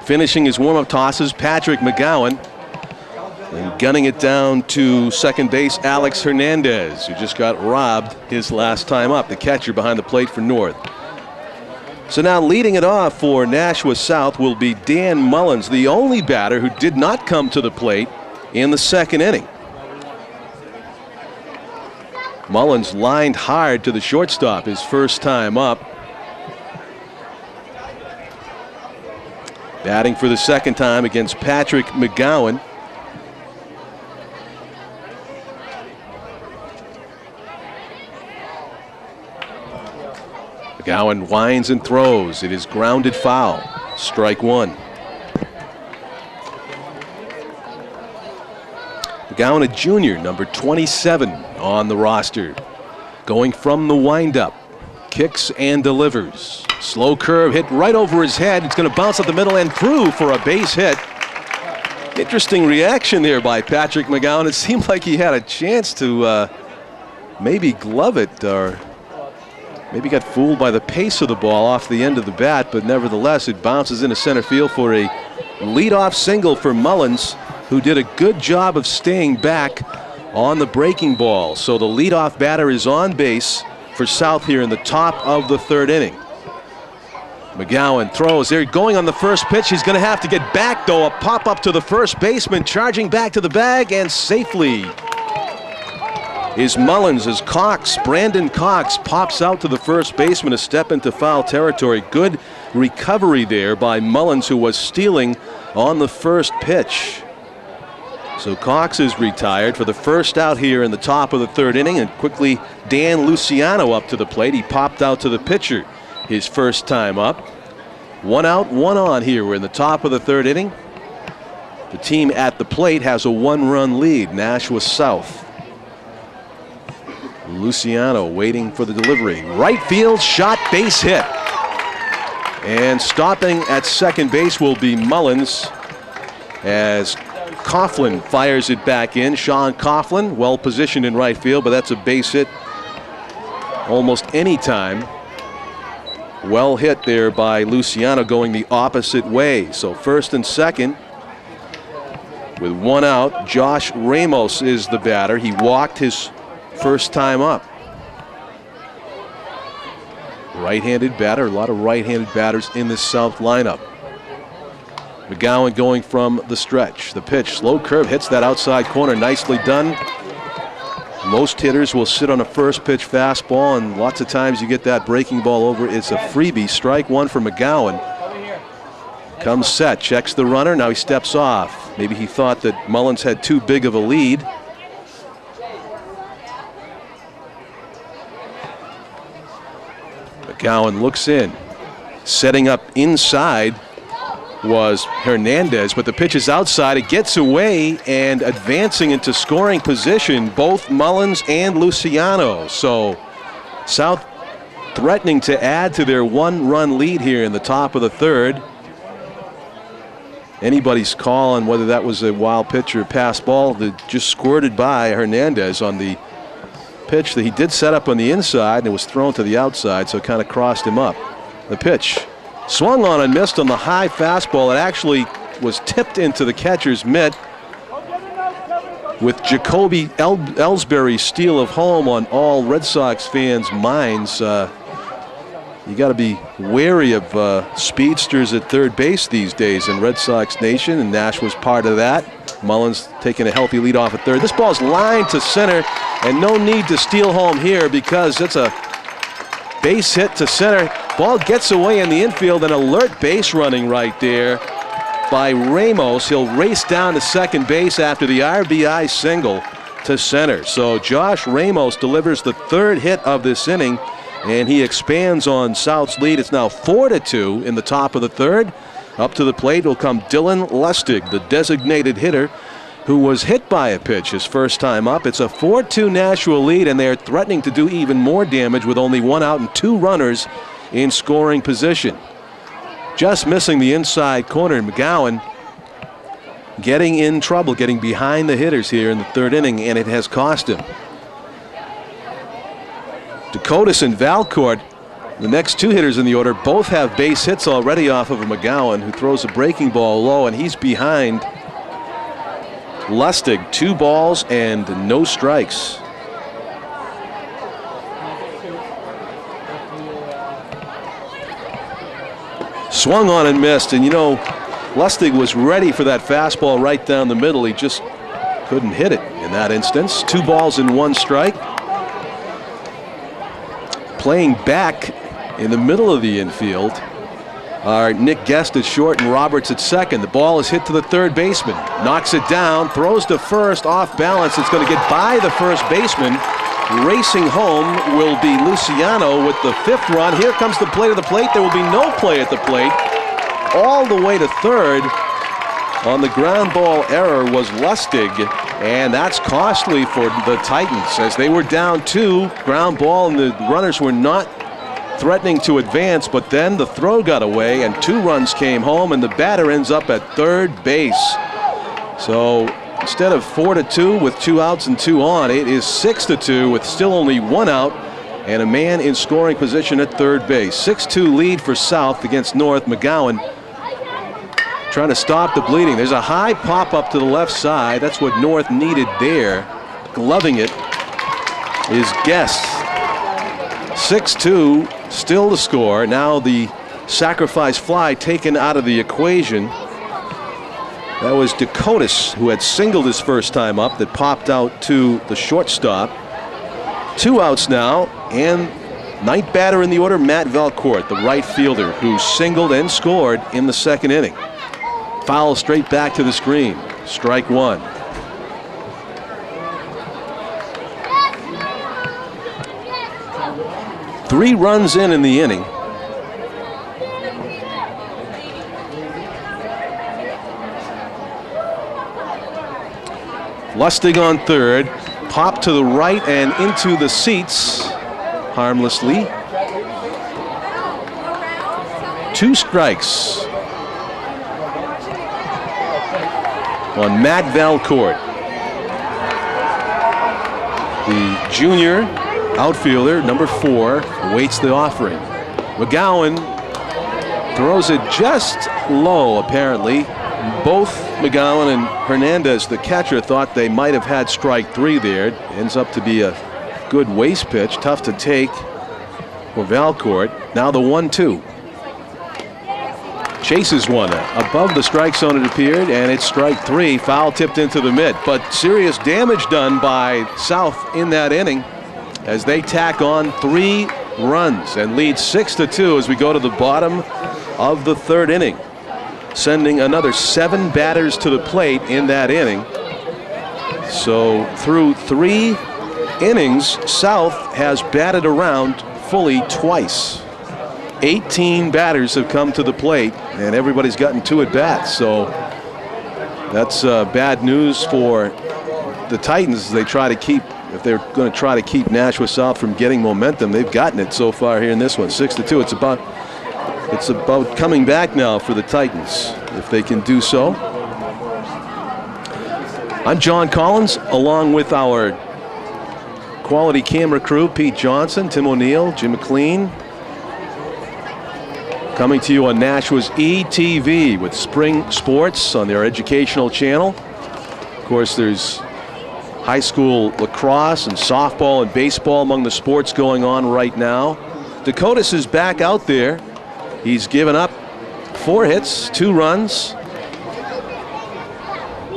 Finishing his warm-up tosses, Patrick McGowan. And gunning it down to second base, Alex Hernandez, who just got robbed his last time up, the catcher behind the plate for North. So now leading it off for Nashua South will be Dan Mullins, the only batter who did not come to the plate in the second inning. Mullins lined hard to the shortstop his first time up. Batting for the second time against Patrick McGowan. McGowan winds and throws. It is grounded foul. Strike 1. McGowan, a junior, number 27 on the roster. Going from the windup. Kicks and delivers. Slow curve hit right over his head. It's going to bounce up the middle and through for a base hit. Interesting reaction there by Patrick McGowan. It seemed like he had a chance to maybe glove it, or maybe got fooled by the pace of the ball off the end of the bat, but nevertheless it bounces into center field for a leadoff single for Mullins, who did a good job of staying back on the breaking ball. So the leadoff batter is on base for South here in the top of the 3rd inning. McGowan throws there, going on the first pitch. He's going to have to get back, though. A pop up to the first baseman, charging back to the bag, and safely is Mullins as Brandon Cox pops out to the first baseman, a step into foul territory. Good recovery there by Mullins, who was stealing on the first pitch. So Cox is retired for the first out here in the top of the 3rd inning, and quickly Dan Luciano up to the plate. He popped out to the pitcher his first time up. 1 out, 1 on here. We're in the top of the 3rd inning. The team at the plate has a 1-run lead, Nashua South. Luciano waiting for the delivery. Right field shot, base hit. And stopping at second base will be Mullins as Coughlin fires it back in. Sean Coughlin, well positioned in right field, but that's a base hit almost any time. Well hit there by Luciano going the opposite way. So first and second with 1 out. Josh Ramos is the batter. He walked his first time up. Right-handed batter, a lot of right-handed batters in this South lineup. McGowan going from the stretch. The pitch, slow curve, hits that outside corner. Nicely done. Most hitters will sit on a first pitch fastball, and lots of times you get that breaking ball over. It's a freebie. Strike one for McGowan. Comes set, checks the runner. Now he steps off. Maybe he thought that Mullins had too big of a lead. McGowan looks in. Setting up inside was Hernandez, but the pitch is outside. It gets away and advancing into scoring position, both Mullins and Luciano. So South threatening to add to their 1-run lead here in the top of the third. Anybody's call on whether that was a wild pitch or pass ball that just squirted by Hernandez on the pitch that he did set up on the inside, and it was thrown to the outside, so it kind of crossed him up. The pitch swung on and missed on the high fastball. It actually was tipped into the catcher's mitt, with Jacoby Ellsbury's steal of home on all Red Sox fans' minds. You got to be wary of speedsters at third base these days in Red Sox Nation, and Nash was part of that. Mullins taking a healthy lead off at third. This ball's lined to center, and no need to steal home here because it's a base hit to center. Ball gets away in the infield, and alert base running right there by Ramos. He'll race down to second base after the RBI single to center. So Josh Ramos delivers the third hit of this inning, and he expands on South's lead. It's now 4-2 in the top of the third. Up to the plate will come Dylan Lustig, the designated hitter, who was hit by a pitch his first time up. It's a 4-2 Nashua lead, and they're threatening to do even more damage with only 1 out and 2 runners in scoring position. Just missing the inside corner. McGowan getting in trouble, getting behind the hitters here in the third inning, and it has cost him. Dakotas and Valcourt, the next 2 hitters in the order, both have base hits already off of a McGowan, who throws a breaking ball low, and he's behind Lustig. 2 balls and no strikes. Swung on and missed, and you know, Lustig was ready for that fastball right down the middle. He just couldn't hit it in that instance. 2 balls and 1 strike. Playing back in the middle of the infield are Nick Guest at short and Roberts at second. The ball is hit to the third baseman. Knocks it down, throws to first, off balance. It's going to get by the first baseman. Racing home will be Luciano with the 5th run. Here comes the play to the plate. There will be no play at the plate. All the way to third on the ground ball error was Lustig, and that's costly for the Titans as they were down 2. Ground ball, and the runners were not threatening to advance, but then the throw got away and 2 runs came home, and the batter ends up at third base. So instead of 4-2 with 2 outs and 2 on, it is 6-2 with still only 1 out and a man in scoring position at third base. 6-2 lead for South against North. McGowan trying to stop the bleeding. There's a high pop up to the left side. That's what North needed there. Gloving it is Guest. 6-2 still to score. Now the sacrifice fly taken out of the equation. That was Dakotas, who had singled his first time up, that popped out to the shortstop. 2 outs now, and ninth batter in the order, Matt Valcourt, the right fielder, who singled and scored in the second inning. Foul straight back to the screen. Strike 1. Three runs in the inning. Lustig on third. Pop to the right and into the seats harmlessly. 2 strikes on Matt Valcourt, the junior outfielder, number 4, awaits the offering. McGowan throws it just low, apparently. Both McGowan and Hernandez, the catcher, thought they might have had strike 3 there. It ends up to be a good waste pitch, tough to take for Valcourt. Now the 1-2. Chases one above the strike zone, it appeared, and it's strike 3. Foul tipped into the mid, but serious damage done by South in that inning as they tack on 3 runs and lead 6-2 as we go to the bottom of the 3rd inning, sending another 7 batters to the plate in that inning. So through 3 innings, South has batted around fully twice. 18 batters have come to the plate, and everybody's gotten 2 at bats. So that's bad news for the Titans. They try to keep, if they're going to try to keep Nashua South from getting momentum, they've gotten it so far here in this one. 6-2. It's about coming back now for the Titans, if they can do so. I'm John Collins, along with our quality camera crew, Pete Johnson, Tim O'Neill, Jim McLean. Coming to you on Nashua's ETV with spring sports on their educational channel. Of course, there's high school lacrosse and softball and baseball among the sports going on right now. Dakotas is back out there. He's given up 4 hits, 2 runs.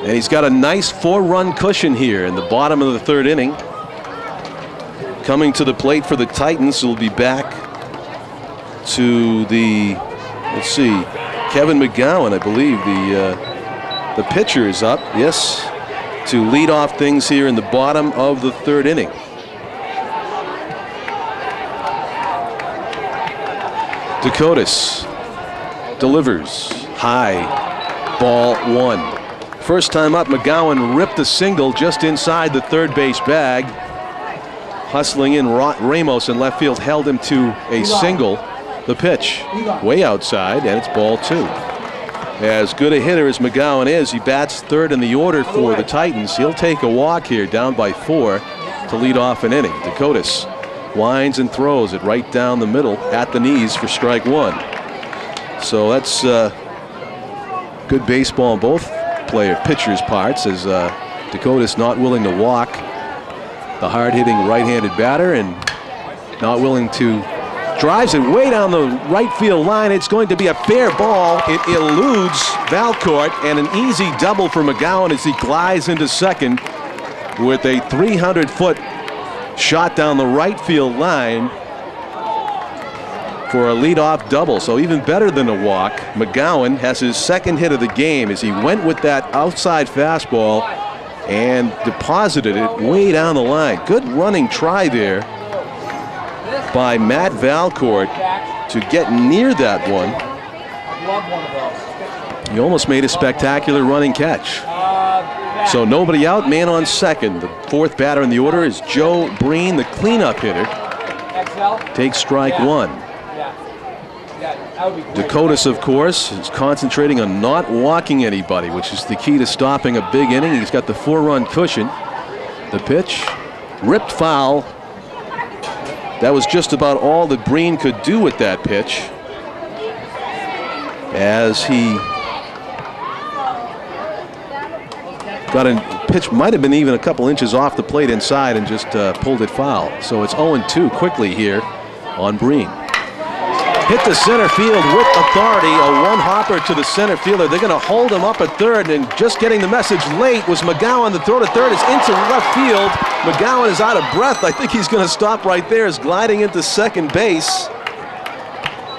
And he's got a nice 4-run cushion here in the bottom of the 3rd inning. Coming to the plate for the Titans will be back to the, let's see, Kevin McGowan, I believe. The pitcher is up, yes, to lead off things here in the bottom of the 3rd inning. Dakotas delivers high, ball 1. First time up, McGowan ripped a single just inside the 3rd base bag. Hustling in, Ramos in left field held him to a single. The pitch way outside, and it's ball 2. As good a hitter as McGowan is, he bats 3rd in the order for the Titans. He'll take a walk here, down by 4, to lead off an inning. Dakotas winds and throws it right down the middle at the knees for strike 1. So that's good baseball on both pitchers' parts, as Dakotas not willing to walk the hard-hitting right-handed batter and not willing to. Drives it way down the right field line. It's going to be a fair ball. It eludes Valcourt, and an easy double for McGowan as he glides into second with a 300-foot shot down the right field line for a leadoff double. So even better than a walk. McGowan has his 2nd hit of the game as he went with that outside fastball and deposited it way down the line. Good running try there by Matt Valcourt to get near that one. He almost made a spectacular running catch. So nobody out, man on second. The 4th batter in the order is Joe Breen, the cleanup hitter. Takes strike 1. Dakotas, of course, is concentrating on not walking anybody, which is the key to stopping a big inning. He's got the 4-run cushion. The pitch, ripped foul. That was just about all that Breen could do with that pitch, as he got a pitch, might have been even a couple inches off the plate inside, and just pulled it foul. So it's 0-2 quickly here on Breen. Hit to center field with authority, a 1-hopper to the center fielder. They're going to hold him up at 3rd, and just getting the message late was McGowan. The throw to 3rd is into left field. McGowan is out of breath. I think he's going to stop right there. Is gliding into second base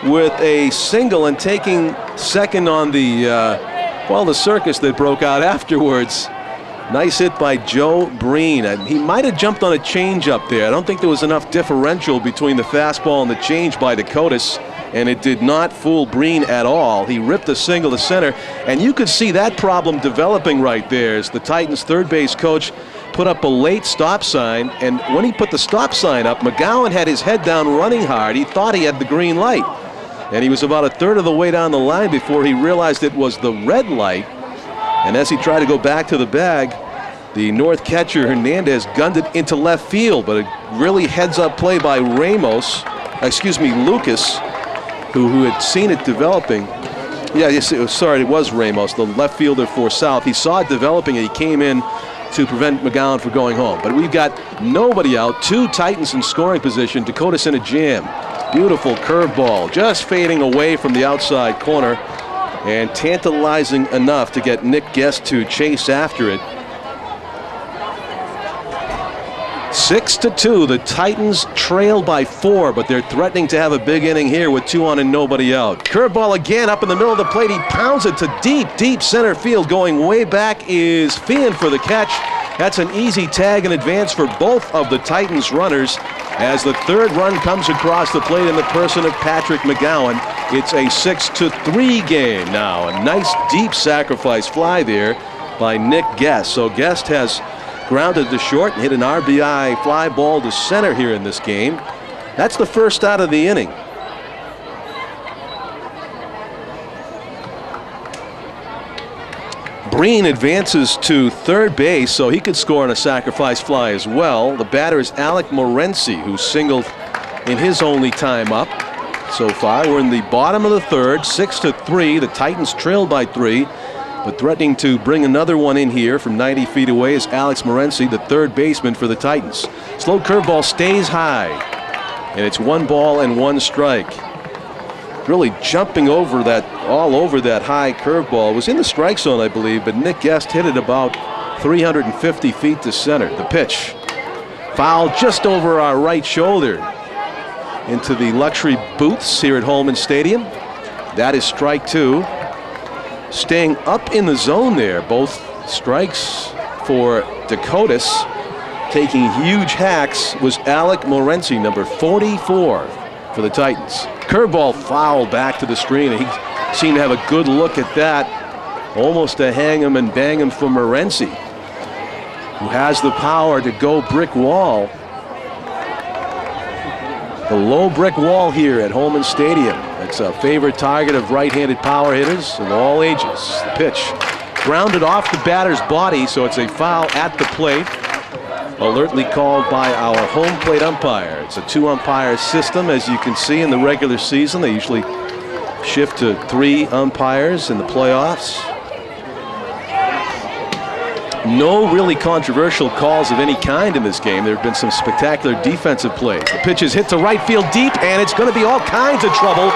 with a single and taking second on the, the circus that broke out afterwards. Nice hit by Joe Breen. He might have jumped on a changeup there. I don't think there was enough differential between the fastball and the change by Dakotas, and it did not fool Breen at all. He ripped a single to center, and you could see that problem developing right there as the Titans' third base coach put up a late stop sign, and when he put the stop sign up, McGowan had his head down running hard. He thought he had the green light, and he was about a third of the way down the line before he realized it was the red light. And as he tried to go back to the bag, the North catcher Hernandez gunned it into left field, but a really heads-up play by Lucas, who had seen it developing. Yeah, it was Ramos, the left fielder for South. He saw it developing, and he came in to prevent McGowan from going home. But we've got nobody out, 2 Titans in scoring position. Dakotas in a jam. Beautiful curveball, just fading away from the outside corner, and tantalizing enough to get Nick Guest to chase after it. 6-2, the Titans trail by 4, but they're threatening to have a big inning here with 2 on and nobody out. Curveball again up in the middle of the plate. He pounds it to deep center field. Going way back is Finn for the catch. That's an easy tag and advance for both of the Titans runners as the third run comes across the plate in the person of Patrick McGowan. It's a 6-3 game now. A nice deep sacrifice fly there by Nick Guest. So Guest has grounded to short and hit an RBI fly ball to center here in this game. That's the first out of the inning. Breen advances to third base, so he could score on a sacrifice fly as well. The batter is Alec Morency, who singled in his only time up so far. We're in the bottom of the third, 6-3. The Titans trailed by 3. But threatening to bring another one in here from 90 feet away is Alex Morency, the third baseman for the Titans. Slow curveball stays high, and it's 1 ball and 1 strike. Really jumping over that, all over that high curveball. It was in the strike zone, I believe, but Nick Guest hit it about 350 feet to center. The pitch, foul just over our right shoulder into the luxury booths here at Holman Stadium. That is strike 2. Staying up in the zone there, both strikes for Dakotas. Taking huge hacks was Alec Morency, number 44 for the Titans. Curveball foul back to the screen, and he seemed to have a good look at that. Almost a hang him and bang him for Morency, who has the power to go brick wall. The low brick wall here at Holman Stadium. It's a favorite target of right-handed power hitters of all ages. The pitch grounded off the batter's body, so it's a foul at the plate. Alertly called by our home plate umpire. It's a 2-umpire system, as you can see in the regular season. They usually shift to 3 umpires in the playoffs. No really controversial calls of any kind in this game. There have been some spectacular defensive plays. The pitch is hit to right field deep, and it's going to be all kinds of trouble.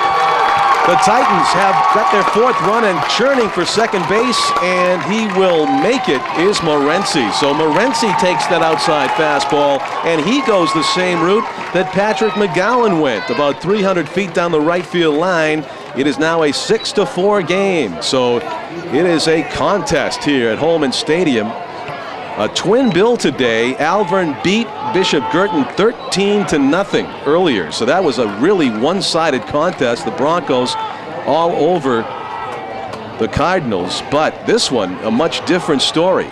The Titans have got their 4th run and churning for second base, and he will make it, is Morency. So Morency takes that outside fastball, and he goes the same route that Patrick McGowan went, about 300 feet down the right field line. It is now a 6-4 game. So it is a contest here at Holman Stadium. A twin bill today. Alvirne beat Bishop Guertin 13-0 earlier. So that was a really one-sided contest. The Broncos all over the Cardinals. But this one, a much different story.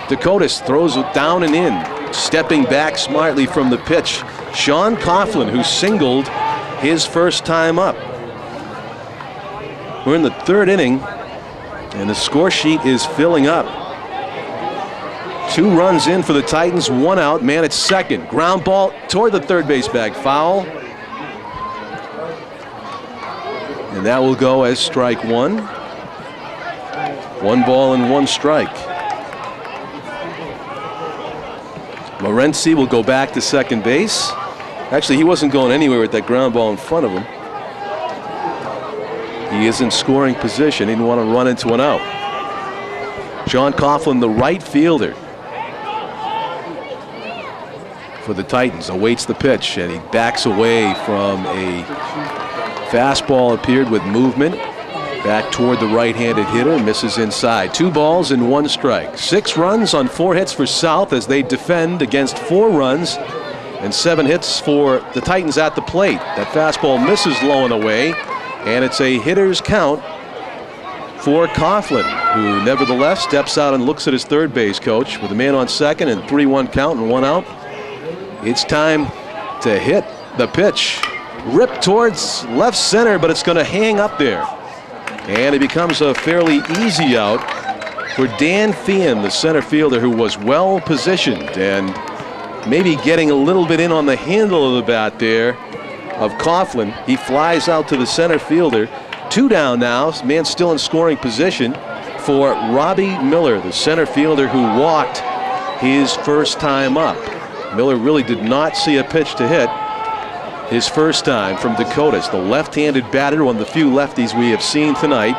Dakotas throws it down and in, stepping back smartly from the pitch. Sean Coughlin, who singled his first time up. We're in the 3rd inning, and the score sheet is filling up. 2 runs in for the Titans, 1 out, man at second. Ground ball toward the third base bag, foul. And that will go as strike 1. 1 ball and 1 strike. Morency will go back to second base. Actually, he wasn't going anywhere with that ground ball in front of him. He is in scoring position. He didn't want to run into an out. John Coughlin, the right fielder for the Titans, awaits the pitch, and he backs away from a fastball appeared with movement. Back toward the right-handed hitter, misses inside. 2 balls and 1 strike. 6 runs on 4 hits for South as they defend against 4 runs and 7 hits for the Titans at the plate. That fastball misses low and away, and it's a hitter's count for Coughlin, who nevertheless steps out and looks at his third base coach with a man on second and 3-1 count and 1 out. It's time to hit the pitch. Ripped towards left center, but it's going to hang up there. And it becomes a fairly easy out for Dan Feehan, the center fielder, who was well positioned and maybe getting a little bit in on the handle of the bat there of Coughlin. He flies out to the center fielder. 2 down now, man still in scoring position for Robbie Miller, the center fielder who walked his first time up. Miller really did not see a pitch to hit his first time from Dakotas. The left-handed batter, one of the few lefties we have seen tonight,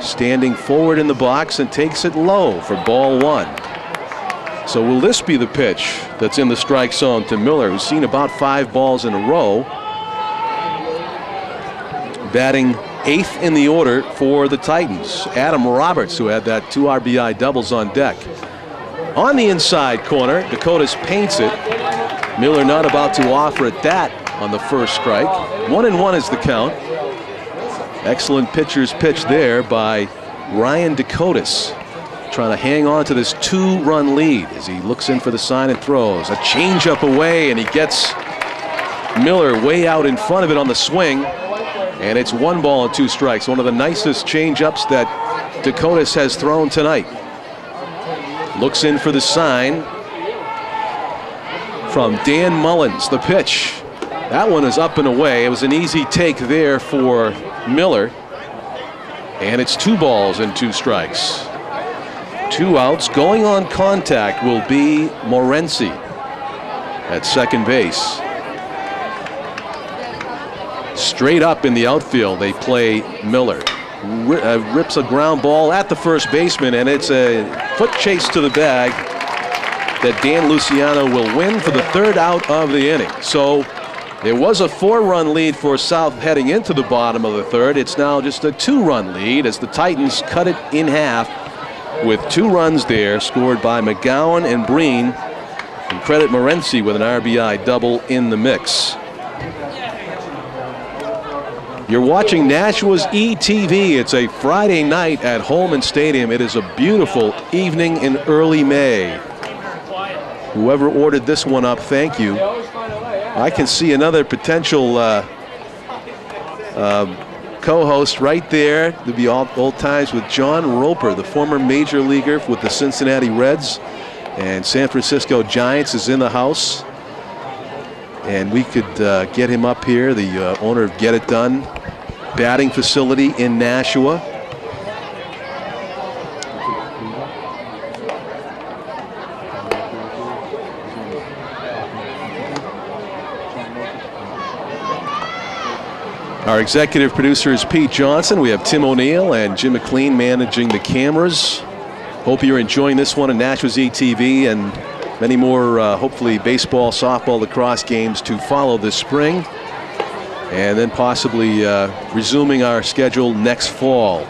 standing forward in the box and takes it low for ball 1. So will this be the pitch that's in the strike zone to Miller, who's seen about 5 balls in a row, batting 8th in the order for the Titans. Adam Roberts, who had that 2 RBI doubles on deck. On the inside corner, Dakotas paints it. Miller not about to offer at that on the first strike. 1-1 is the count. Excellent pitcher's pitch there by Ryan Dakotas, trying to hang on to this 2-run lead as he looks in for the sign and throws. A changeup away, and he gets Miller way out in front of it on the swing. And it's 1 ball and 2 strikes. One of the nicest changeups that Dakotas has thrown tonight. Looks in for the sign from Dan Mullins. The pitch. That one is up and away. It was an easy take there for Miller. And it's 2 balls and 2 strikes. 2 outs. Going on contact will be Morency at second base. Straight up in the outfield, they play Miller. Rips a ground ball at the first baseman, and it's a foot chase to the bag that Dan Luciano will win for the 3rd out of the inning. So there was a 4-run lead for South heading into the bottom of the 3rd. It's now just a 2-run lead as the Titans cut it in half with 2 runs there, scored by McGowan and Breen. And credit Morency with an RBI double in the mix. You're watching Nashua's ETV. It's a Friday night at Holman Stadium. It is a beautiful evening in early May. Whoever ordered this one up, thank you. I can see another potential co-host right there. There'll be old times with John Roper, the former major leaguer with the Cincinnati Reds and San Francisco Giants, is in the house. And we could get him up here, the owner of Get It Done batting facility in Nashua. Our executive producer is Pete Johnson. We have Tim O'Neill and Jim McLean managing the cameras. Hope you're enjoying this one on Nashua's ETV, and many more, hopefully, baseball, softball, lacrosse games to follow this spring. And then possibly resuming our schedule next fall.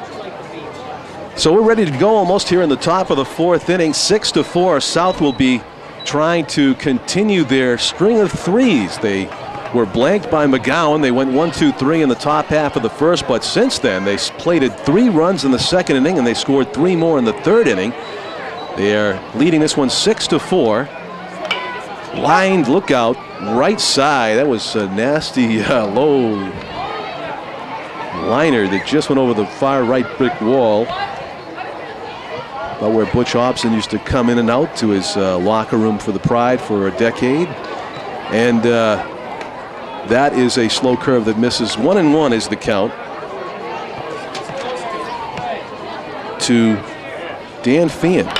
So we're ready to go almost here in the top of the 4th inning. 6-4. South will be trying to continue their string of 3s. They were blanked by McGowan. They went 1-2-3 in the top half of the 1st, but since then they plated 3 runs in the 2nd inning and they scored 3 more in the 3rd inning. They are leading this one 6-4. Lined lookout right side. That was a nasty low liner that just went over the far right brick wall. About where Butch Hobson used to come in and out to his locker room for the Pride for a decade. And that is a slow curve that misses. 1-1 is the count to Dan Feehan.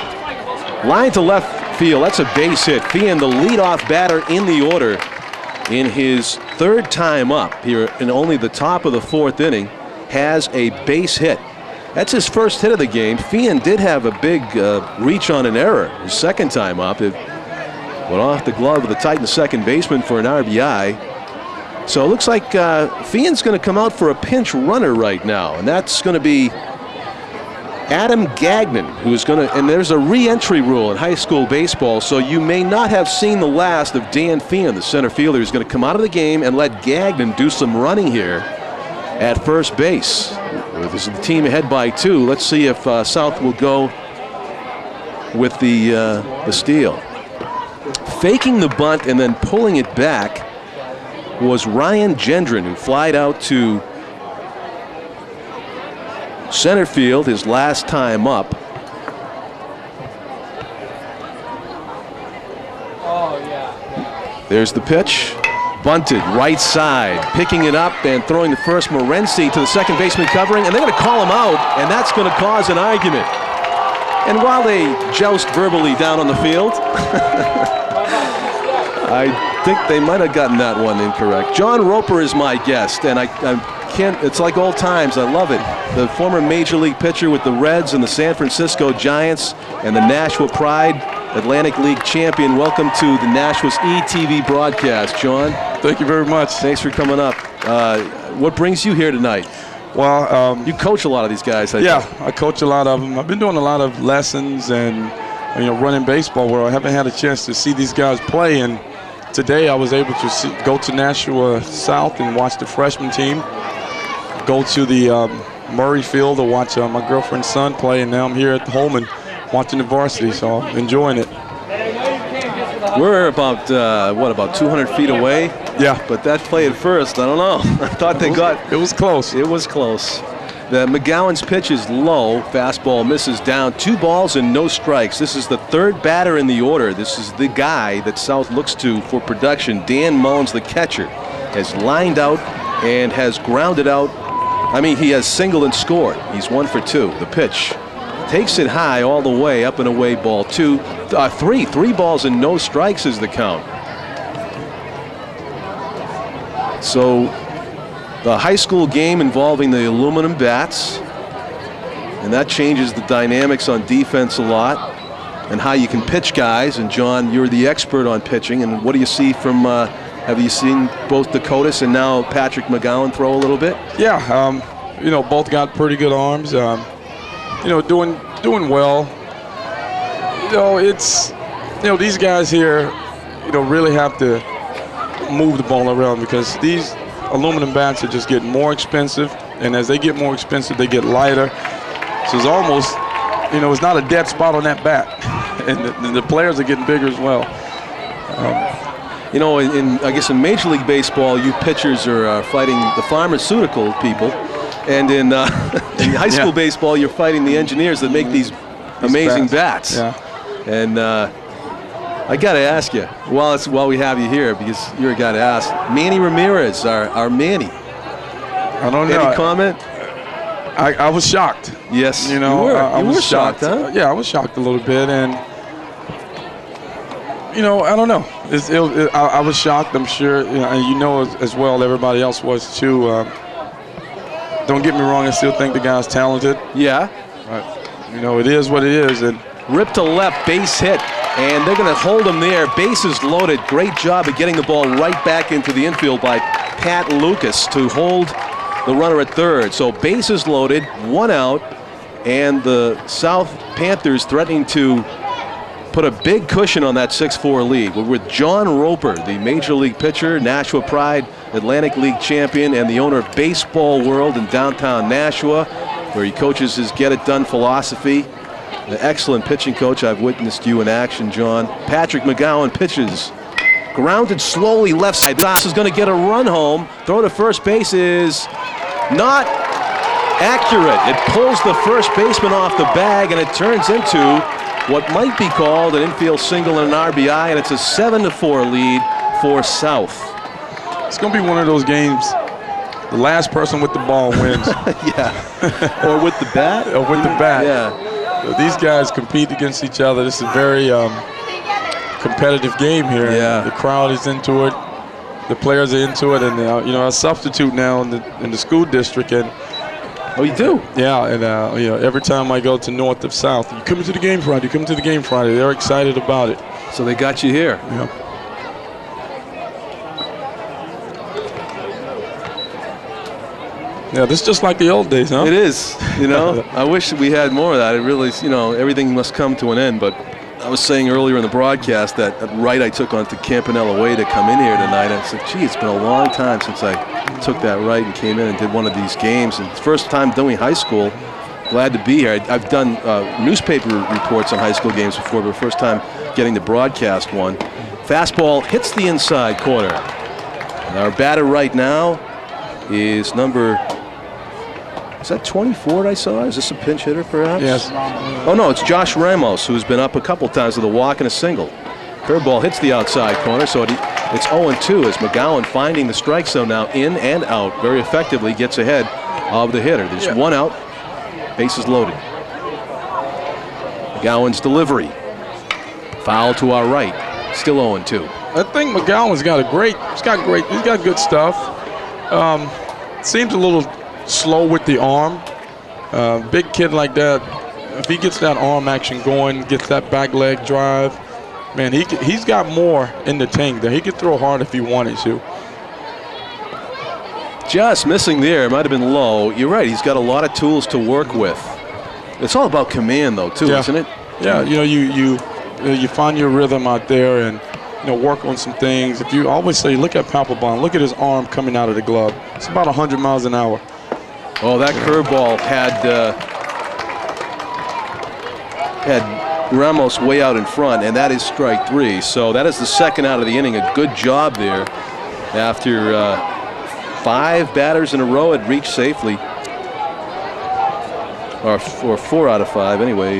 Line to left field. That's a base hit. Feehan, the leadoff batter in the order, in his 3rd time up here in only the top of the 4th inning, has a base hit. That's his first hit of the game. Feehan did have a big reach on an error his 2nd time up. It went off the glove of the Titans second baseman for an RBI. So it looks like Fian's going to come out for a pinch runner right now, and that's going to be Adam Gagnon, who's going to, and there's a re-entry rule in high school baseball, so you may not have seen the last of Dan Fian, the center fielder, who's going to come out of the game and let Gagnon do some running here at first base. This is the team ahead by 2. Let's see if South will go with the steal. Faking the bunt and then pulling it back was Ryan Gendron, who flied out to center field his last time up. There's the pitch. Bunted right side. Picking it up and throwing the first, Morency to the second baseman covering, and they're going to call him out, and that's going to cause an argument. And while they joust verbally down on the field, I think they might have gotten that one incorrect. John Roper is my guest, and I can't, it's like old times. I love it. The former Major League pitcher with the Reds and the San Francisco Giants and the Nashua Pride, Atlantic League champion. Welcome to the Nashua's ETV broadcast, John. Thank you very much. Thanks for coming up. What brings you here tonight? Well, you coach a lot of these guys. I coach a lot of them. I've been doing a lot of lessons and running baseball where I haven't had a chance to see these guys play. And today I was able to go to Nashua South and watch the freshman team, go to the Murray Field to watch my girlfriend's son play, and now I'm here at the Holman watching the varsity, so I'm enjoying it. We're about, about 200 feet away? Yeah. But that play at first, I don't know. I thought they got... It was close. It was close. The McGowan's pitch is low. Fastball misses down. 2 balls and no strikes. This is the 3rd batter in the order. This is the guy that South looks to for production. Dan Mullins, the catcher, has lined out and has grounded out. I mean, he has singled and scored. He's 1 for 2. The pitch takes it high all the way, up and away, ball 2. 3 balls and no strikes is the count. So the high school game involving the aluminum bats, and that changes the dynamics on defense a lot and how you can pitch guys. And John, you're the expert on pitching, and what do you see from have you seen both Dakotas and now Patrick McGowan throw a little bit? Yeah, both got pretty good arms. Doing well. It's these guys here, really have to move the ball around because these aluminum bats are just getting more expensive, and as they get more expensive, they get lighter. So it's almost, it's not a dead spot on that bat, and the players are getting bigger as well. I guess in Major League Baseball, you pitchers are fighting the pharmaceutical people, and in high school baseball, you're fighting the engineers that make these amazing bats. Yeah. And I got to ask you, while we have you here, because you're a guy to ask, Manny Ramirez, our Manny. I don't know. Any comment? I was shocked. Yes, you were. I was shocked, huh? Yeah, I was shocked a little bit, and I don't know. I was shocked. I'm sure, and as well. Everybody else was too. Don't get me wrong. I still think the guy's talented. Yeah. But, it is what it is, and. Rip to left, base hit, and they're going to hold him there. Bases loaded. Great job of getting the ball right back into the infield by Pat Lucas to hold the runner at third. So bases loaded, 1 out, and the South Panthers threatening to put a big cushion on that 6-4 lead. We're with John Roper, the Major League pitcher, Nashua Pride Atlantic League champion, and the owner of Baseball World in downtown Nashua, where he coaches his get-it-done philosophy. An excellent pitching coach. I've witnessed you in action, John. Patrick McGowan pitches. Grounded slowly left side. This is going to get a run home. Throw to first base is not accurate. It pulls the first baseman off the bag, and it turns into what might be called an infield single and an RBI, and it's a 7-4 lead for South. It's going to be one of those games. The last person with the ball wins. Yeah. Or with the bat. Or with the bat. Yeah. These guys compete against each other. This is a very competitive game here. Yeah. The crowd is into it. The players are into it, and a substitute now in the school district. And oh, you do? Yeah, and every time I go to North of South, you come to the game Friday. You come to the game Friday. They're excited about it. So they got you here. Yeah. Yeah, this is just like the old days, huh? It is, you know. I wish we had more of that. It really, you know, everything must come to an end. But I was saying earlier in the broadcast that right I took onto Campanella Way to come in here tonight. I said, gee, it's been a long time since I took that right and came in and did one of these games. And it's the first time doing high school. Glad to be here. I've done newspaper reports on high school games before, but first time getting to broadcast one. Fastball hits the inside corner. And our batter right now is number, is that 24 I saw? Is this a pinch hitter perhaps? Yes. Oh no, it's Josh Ramos, who's been up a couple times with a walk and a single. Curveball hits the outside corner, so it's 0-2 as McGowan finding the strike zone now in and out very effectively, gets ahead of the hitter. There's one out, bases loaded. McGowan's delivery. Foul to our right, still 0-2. I think McGowan's got he's got good stuff. Seems a little slow with the arm. Big kid like that, if he gets that arm action going, gets that back leg drive, man, he's got more in the tank there. He could throw hard if he wanted to. Just missing there, might have been low. You're right, he's got a lot of tools to work with. It's all about command though too, isn't it? Yeah, you know, you find your rhythm out there and, you know, work on some things. If you always say, look at Papelbon, look at his arm coming out of the glove. It's about 100 miles an hour. Oh, that curveball had Ramos way out in front, and that is strike 3. So that is the second out of the inning. A good job there after 5 batters in a row had reached safely. Or 4 out of 5 anyway.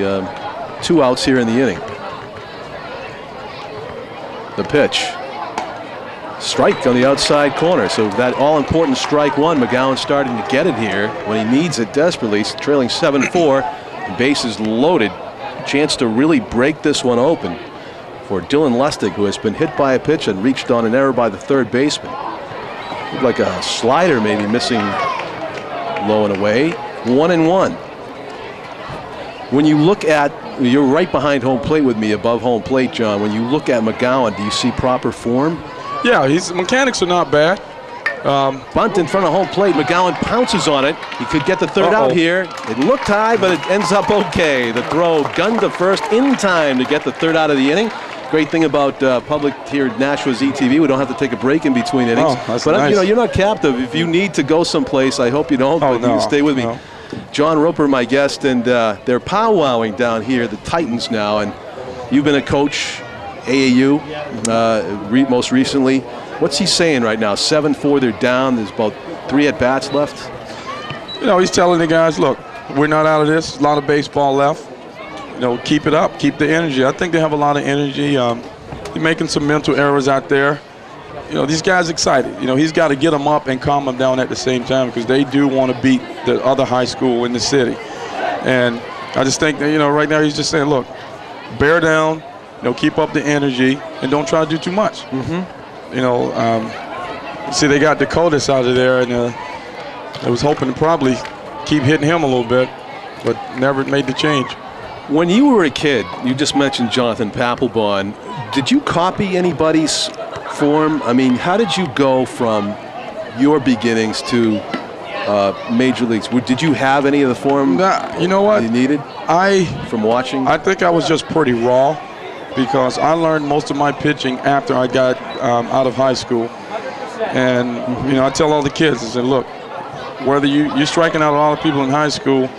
2 outs here in the inning. The pitch. Strike on the outside corner. So that all-important strike 1, McGowan starting to get it here when he needs it desperately. He's trailing 7-4. Bases loaded. Chance to really break this one open for Dylan Lustig, who has been hit by a pitch and reached on an error by the third baseman. Looked like a slider maybe missing low and away. 1-1. When you look at, you're right behind home plate with me, above home plate, John. When you look at McGowan, do you see proper form? Yeah, his mechanics are not bad. Bunt in front of home plate. McGowan pounces on it. He could get the third out here. It looked high, but it ends up okay. The throw gunned to first in time to get the third out of the inning. Great thing about public here at Nashua's ETV, we don't have to take a break in between innings. Oh, that's but nice. You know, you're not captive. If you need to go someplace, I hope you don't, but you can stay with me. No. John Roper, my guest, and they're powwowing down here, the Titans now, and you've been a coach, AAU, most recently. What's he saying right now? 7-4, they're down. There's about 3 at-bats left. You know, he's telling the guys, look, we're not out of this. There's a lot of baseball left. You know, keep it up. Keep the energy. I think they have a lot of energy. He's making some mental errors out there. You know, these guys excited. You know, he's got to get them up and calm them down at the same time because they do want to beat the other high school in the city. And I just think that, you know, right now he's just saying, look, bear down, you know, keep up the energy, and don't try to do too much. You know, see, they got Dakotas out of there, and I was hoping to probably keep hitting him a little bit, but never made the change. When you were a kid, you just mentioned Jonathan Papelbon. Did you copy anybody's form? I mean, how did you go from your beginnings to major leagues? Did you have any of the form You know what? you needed from watching? I think I was just pretty raw because I learned most of my pitching after I got out of high school. And, you know, I tell all the kids, I said, look, whether you're striking out a lot of people in high school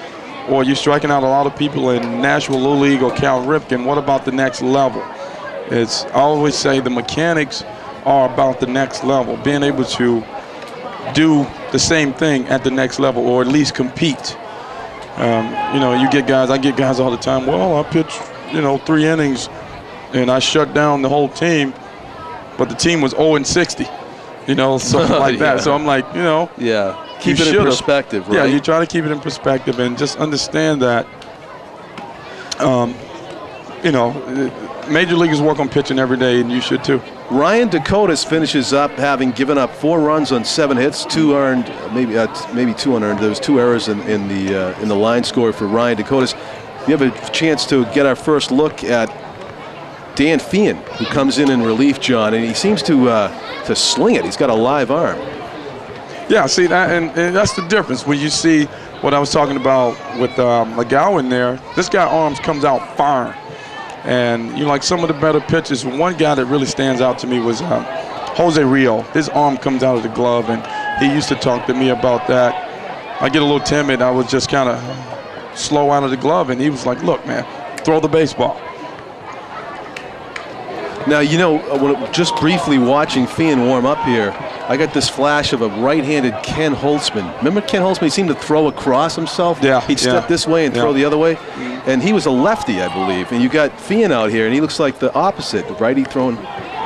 or you're striking out a lot of people in Nashua Little League or Cal Ripken, what about the next level? I always say the mechanics are about the next level, being able to do the same thing at the next level or at least compete. You know, I get guys all the time, well, I pitched, you know, 3 innings and I shut down the whole team, but the team was 0-60, you know, something like that. So I'm like, you know. Yeah, keep it in perspective, right? Yeah, you try to keep it in perspective and just understand that, you know, major leaguers work on pitching every day, and you should too. Ryan Dakotas finishes up having given up 4 runs on 7 hits, 2 earned, maybe 2 unearned. There was 2 errors in the line score for Ryan Dakotas. You have a chance to get our first look at Dan Feehan, who comes in relief, John, and he seems to sling it. He's got a live arm. Yeah, see that, and that's the difference when you see what I was talking about with McGowan there. This guy arms comes out firing, and like some of the better pitches. One guy that really stands out to me was Jose Rio. His arm comes out of the glove, and he used to talk to me about that. I get a little timid. I was just kind of slow out of the glove, and he was like, "Look, man, throw the baseball." Now, just briefly watching Fian warm up here, I got this flash of a right-handed Ken Holtzman. Remember Ken Holtzman? He seemed to throw across himself. Yeah. He'd step this way and throw the other way. And he was a lefty, I believe. And you got Fian out here, and he looks like the opposite. The righty throwing,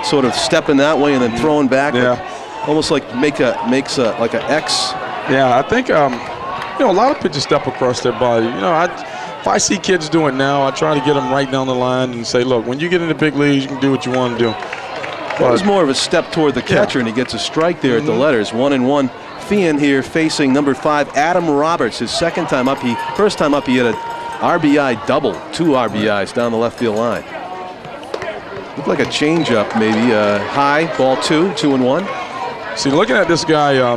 sort of stepping that way and then throwing back. Yeah. Like, almost like makes like an X. Yeah, I think a lot of pitchers step across their body. If I see kids doing it now, I try to get them right down the line and say, look, when you get in the big leagues, you can do what you want to do. That was more of a step toward the catcher, and he gets a strike there at the letters. 1-1. Fian here facing number 5, Adam Roberts. His first time up, he hit an RBI double, 2 RBIs down the left field line. Looked like a changeup, maybe. High, ball 2-1. See, looking at this guy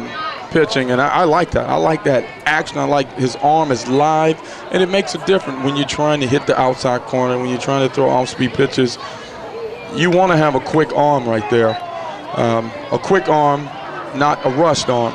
pitching, and I like that. I like that action. I like his arm is live, and it makes a difference when you're trying to hit the outside corner, when you're trying to throw off-speed pitches. You want to have a quick arm right there. A quick arm, not a rushed arm.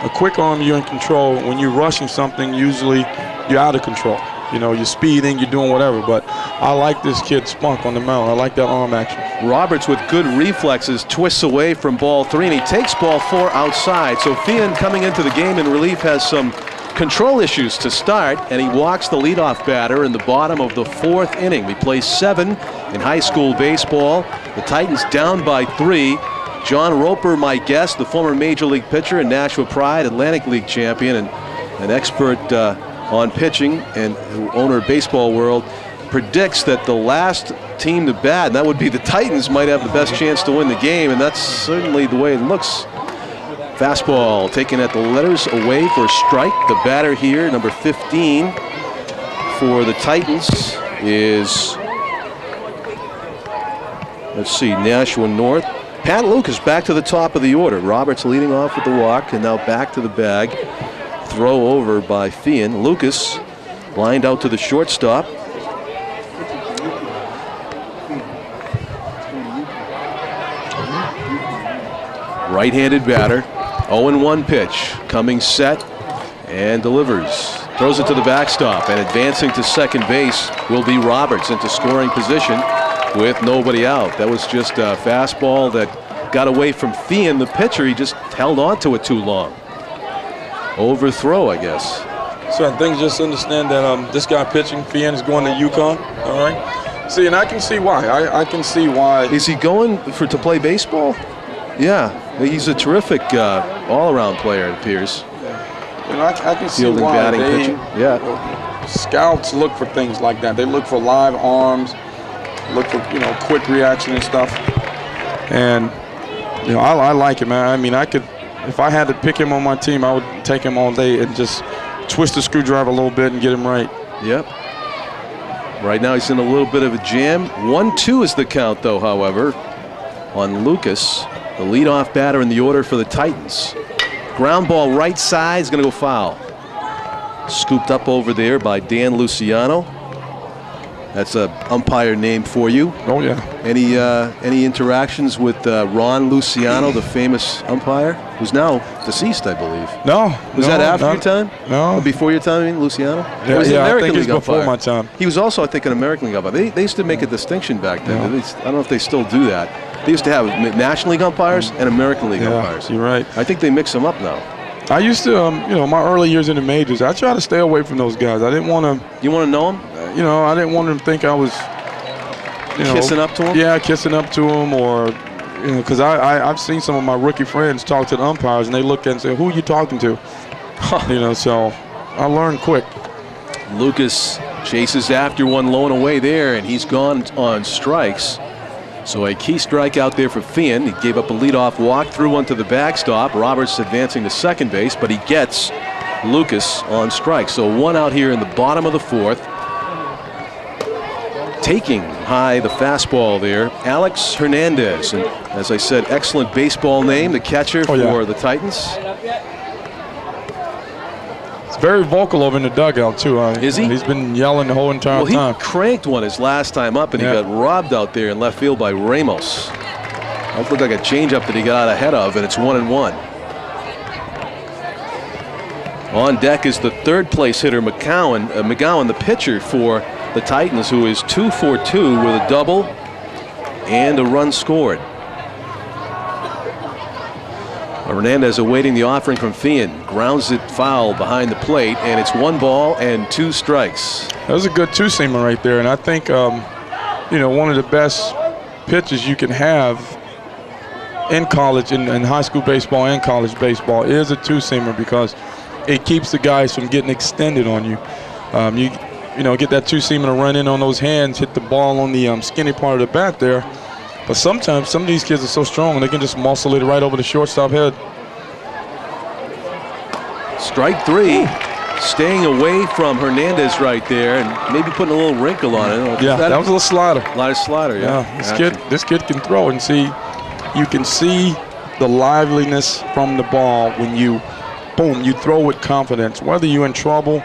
A quick arm, you're in control. When you're rushing something, usually you're out of control. You're speeding, you're doing whatever. But I like this kid's spunk on the mound. I like that arm action. Roberts with good reflexes twists away from ball 3, and he takes ball 4 outside. So Fian coming into the game in relief has some control issues to start, and he walks the leadoff batter in the bottom of the 4th inning. We play 7 in high school baseball. The Titans down by 3. John Roper, my guest, the former Major League pitcher and Nashua Pride Atlantic League champion and an expert on pitching and owner of Baseball World, predicts that the last team to bat, and that would be the Titans, might have the best chance to win the game, and that's certainly the way it looks. Fastball taken at the letters away for a strike. The batter here, number 15 for the Titans, is, let's see, Nashua North. Pat Lucas back to the top of the order. Roberts leading off with the walk, and now back to the bag. Throw over by Fian. Lucas lined out to the shortstop. Right-handed batter. 0-1 pitch. Coming set and delivers. Throws it to the backstop, and advancing to second base will be Roberts into scoring position with nobody out. That was just a fastball that got away from Fian, the pitcher. He just held on to it too long. Overthrow, I guess. So I think just understand that this guy pitching, Fian, is going to UConn. All right. See, and I can see why. I can see why. Is he going to play baseball? Yeah, he's a terrific all-around player, it appears. And I can see Fielding, why. batting, pitching. Yeah. Scouts look for things like that. They look for live arms, look for quick reaction and stuff. And I like him, man. I mean, if I had to pick him on my team, I would take him all day and just twist the screwdriver a little bit and get him right. Yep. Right now he's in a little bit of a jam. 1-2 is the count, though, however, on Lucas, the leadoff batter in the order for the Titans. Ground ball right side is going to go foul. Scooped up over there by Dan Luciano. That's a umpire name for you. Oh, yeah. Any interactions with Ron Luciano, the famous umpire, who's now deceased, I believe? No. Was that after your time? No. Or before your time, I mean, Luciano? Yeah, I think it's before my time. He was also, I think, an American League umpire. They used to make a distinction back then. Yeah. I don't know if they still do that. They used to have National League umpires and American League umpires. You're right. I think they mix them up now. I used to, my early years in the majors, I tried to stay away from those guys. I didn't want to. You want to know them? I didn't want them to think I was, kissing up to them? Yeah, kissing up to them, or, because I've seen some of my rookie friends talk to the umpires, and they look and say, who are you talking to? So I learned quick. Lucas chases after one low and away there, and he's gone on strikes. So a key strikeout there for Fian. He gave up a leadoff walk, threw one to the backstop. Roberts advancing to second base, but he gets Lucas on strike. So one out here in the bottom of the 4th. taking high the fastball there. Alex Hernandez, and as I said, excellent baseball name, the catcher for the Titans. He's very vocal over in the dugout too. Is he? He's been yelling the whole entire time. Well, he cranked one his last time up, and he got robbed out there in left field by Ramos. That looked like a changeup that he got ahead of, and it's 1-1. On deck is the third place hitter, McGowan, the pitcher for the Titans, who is 2 for 2 with a double and a run scored. Hernandez awaiting the offering from Fian. Grounds it foul behind the plate, and it's 1 ball and 2 strikes. That was a good two-seamer right there, and I think one of the best pitches you can have in college, in high school baseball and college baseball, is a two-seamer, because it keeps the guys from getting extended on you. Get that two-seamer to run in on those hands, hit the ball on the skinny part of the bat there. But sometimes some of these kids are so strong, they can just muscle it right over the shortstop head. Strike 3. Staying away from Hernandez right there, and maybe putting a little wrinkle on it. Yeah, that was a little slider. A lot of slider, yeah. This kid can throw, and you can see the liveliness from the ball when you throw with confidence. Whether you're in trouble,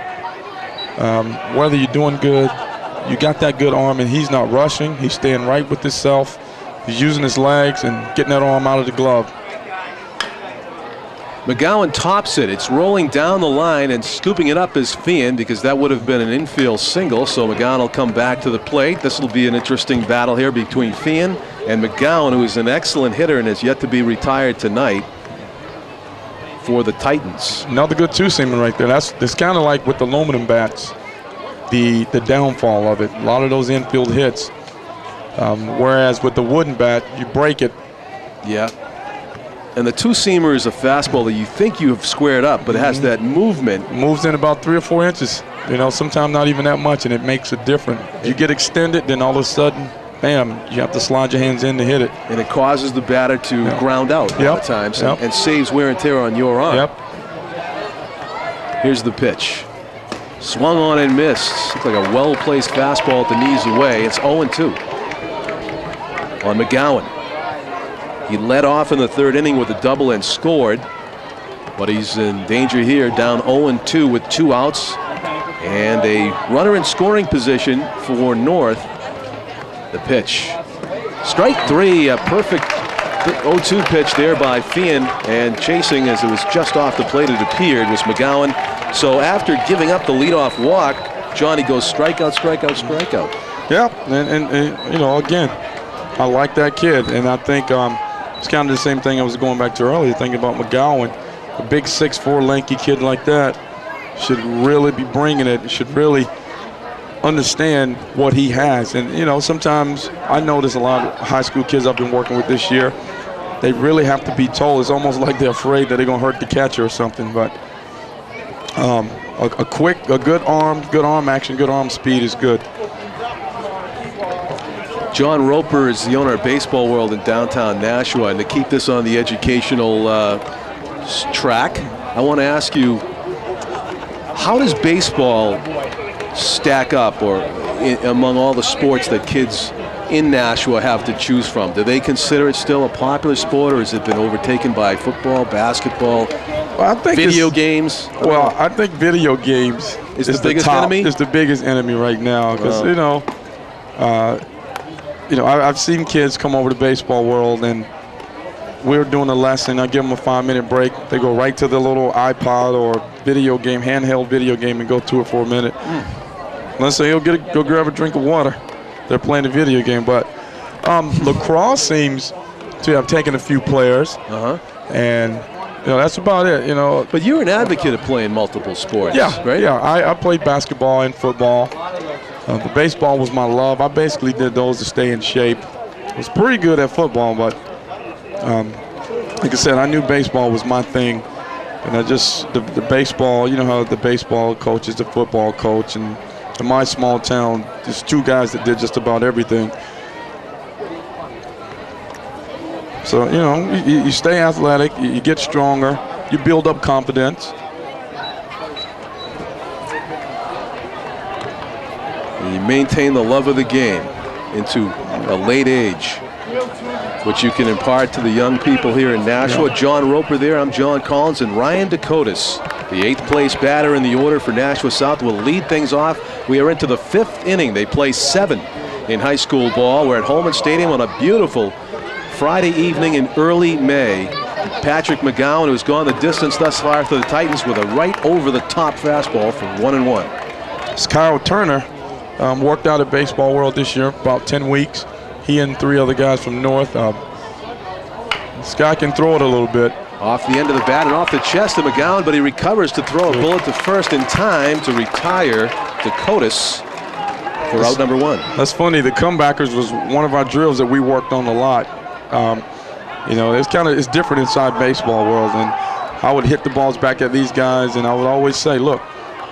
whether you're doing good, you got that good arm, and he's not rushing. He's staying right with himself. He's using his legs and getting that arm out of the glove. McGowan tops it. It's rolling down the line, and scooping it up is Fian, because that would have been an infield single. So McGowan will come back to the plate. This will be an interesting battle here between Fian and McGowan, who is an excellent hitter and is yet to be retired tonight for the Titans. Another good two-seamer right there. That's kind of like with the aluminum bats, the downfall of it. A lot of those infield hits. Whereas with the wooden bat, you break it. Yeah. And the two-seamer is a fastball that you think you have squared up, but it has that movement. Moves in about 3 or 4 inches. Sometimes not even that much, and it makes it different. You get extended, then all of a sudden, bam, you have to slide your hands in to hit it. And it causes the batter to ground out a lot of times and saves wear and tear on your arm. Yep. Here's the pitch. Swung on and missed. Looks like a well-placed fastball at the knees away. It's 0-2 on McGowan. He led off in the third inning with a double and scored, but he's in danger here, down 0-2 with 2 outs and a runner in scoring position for North. The pitch. Strike 3, a perfect 0-2 pitch there by Fian, and chasing as it was just off the plate, it appeared, was McGowan. So after giving up the leadoff walk, Johnny goes strikeout, strikeout, strikeout. Yeah, and again, I like that kid, and I think it's kind of the same thing I was going back to earlier, thinking about McGowan. A big 6'4" lanky kid like that should really be bringing it, should really understand what he has. And, sometimes I notice a lot of high school kids I've been working with this year, they really have to be told. It's almost like they're afraid that they're going to hurt the catcher or something. But a good arm action, good arm speed is good. John Roper is the owner of Baseball World in downtown Nashua, and to keep this on the educational track, I want to ask you, how does baseball stack up among all the sports that kids in Nashua have to choose from? Do they consider it still a popular sport, or has it been overtaken by football, basketball, video games? Well, I think video games is the biggest enemy? Is the biggest enemy right now, because I've seen kids come over to Baseball World, and we're doing a lesson. I give them a 5-minute break. They go right to the little iPod or video game, handheld video game, and go to it for a minute. Let's say he'll go grab a drink of water. They're playing the video game. But lacrosse seems to have taken a few players, and that's about it. But you're an advocate of playing multiple sports, right? Yeah, I played basketball and football. The baseball was my love. I basically did those to stay in shape. I was pretty good at football, but like I said, I knew baseball was my thing. And the baseball, how the baseball coach is the football coach. And in my small town, there's 2 guys that did just about everything. So, you stay athletic, you get stronger, you build up confidence. You You maintain the love of the game into a late age, which you can impart to the young people here in Nashua. Yeah. John Roper there, I'm John Collins, and Ryan Dakotas, the 8th place batter in the order for Nashua South, will lead things off. We are into the 5th inning. They play 7 in high school ball. We're at Holman Stadium on a beautiful Friday evening in early May. Patrick McGowan, who's gone the distance thus far for the Titans with a right over-the-top fastball for 1-1. It's Kyle Turner. Worked out at Baseball World this year, about 10 weeks. He and 3 other guys from North. This guy can throw it a little bit. Off the end of the bat and off the chest of McGowan, but he recovers to throw a bullet to first in time to retire Dakotas for out number 1. That's funny. The comebackers was one of our drills that we worked on a lot. You know, it's different inside Baseball World, and I would hit the balls back at these guys, and I would always say, look,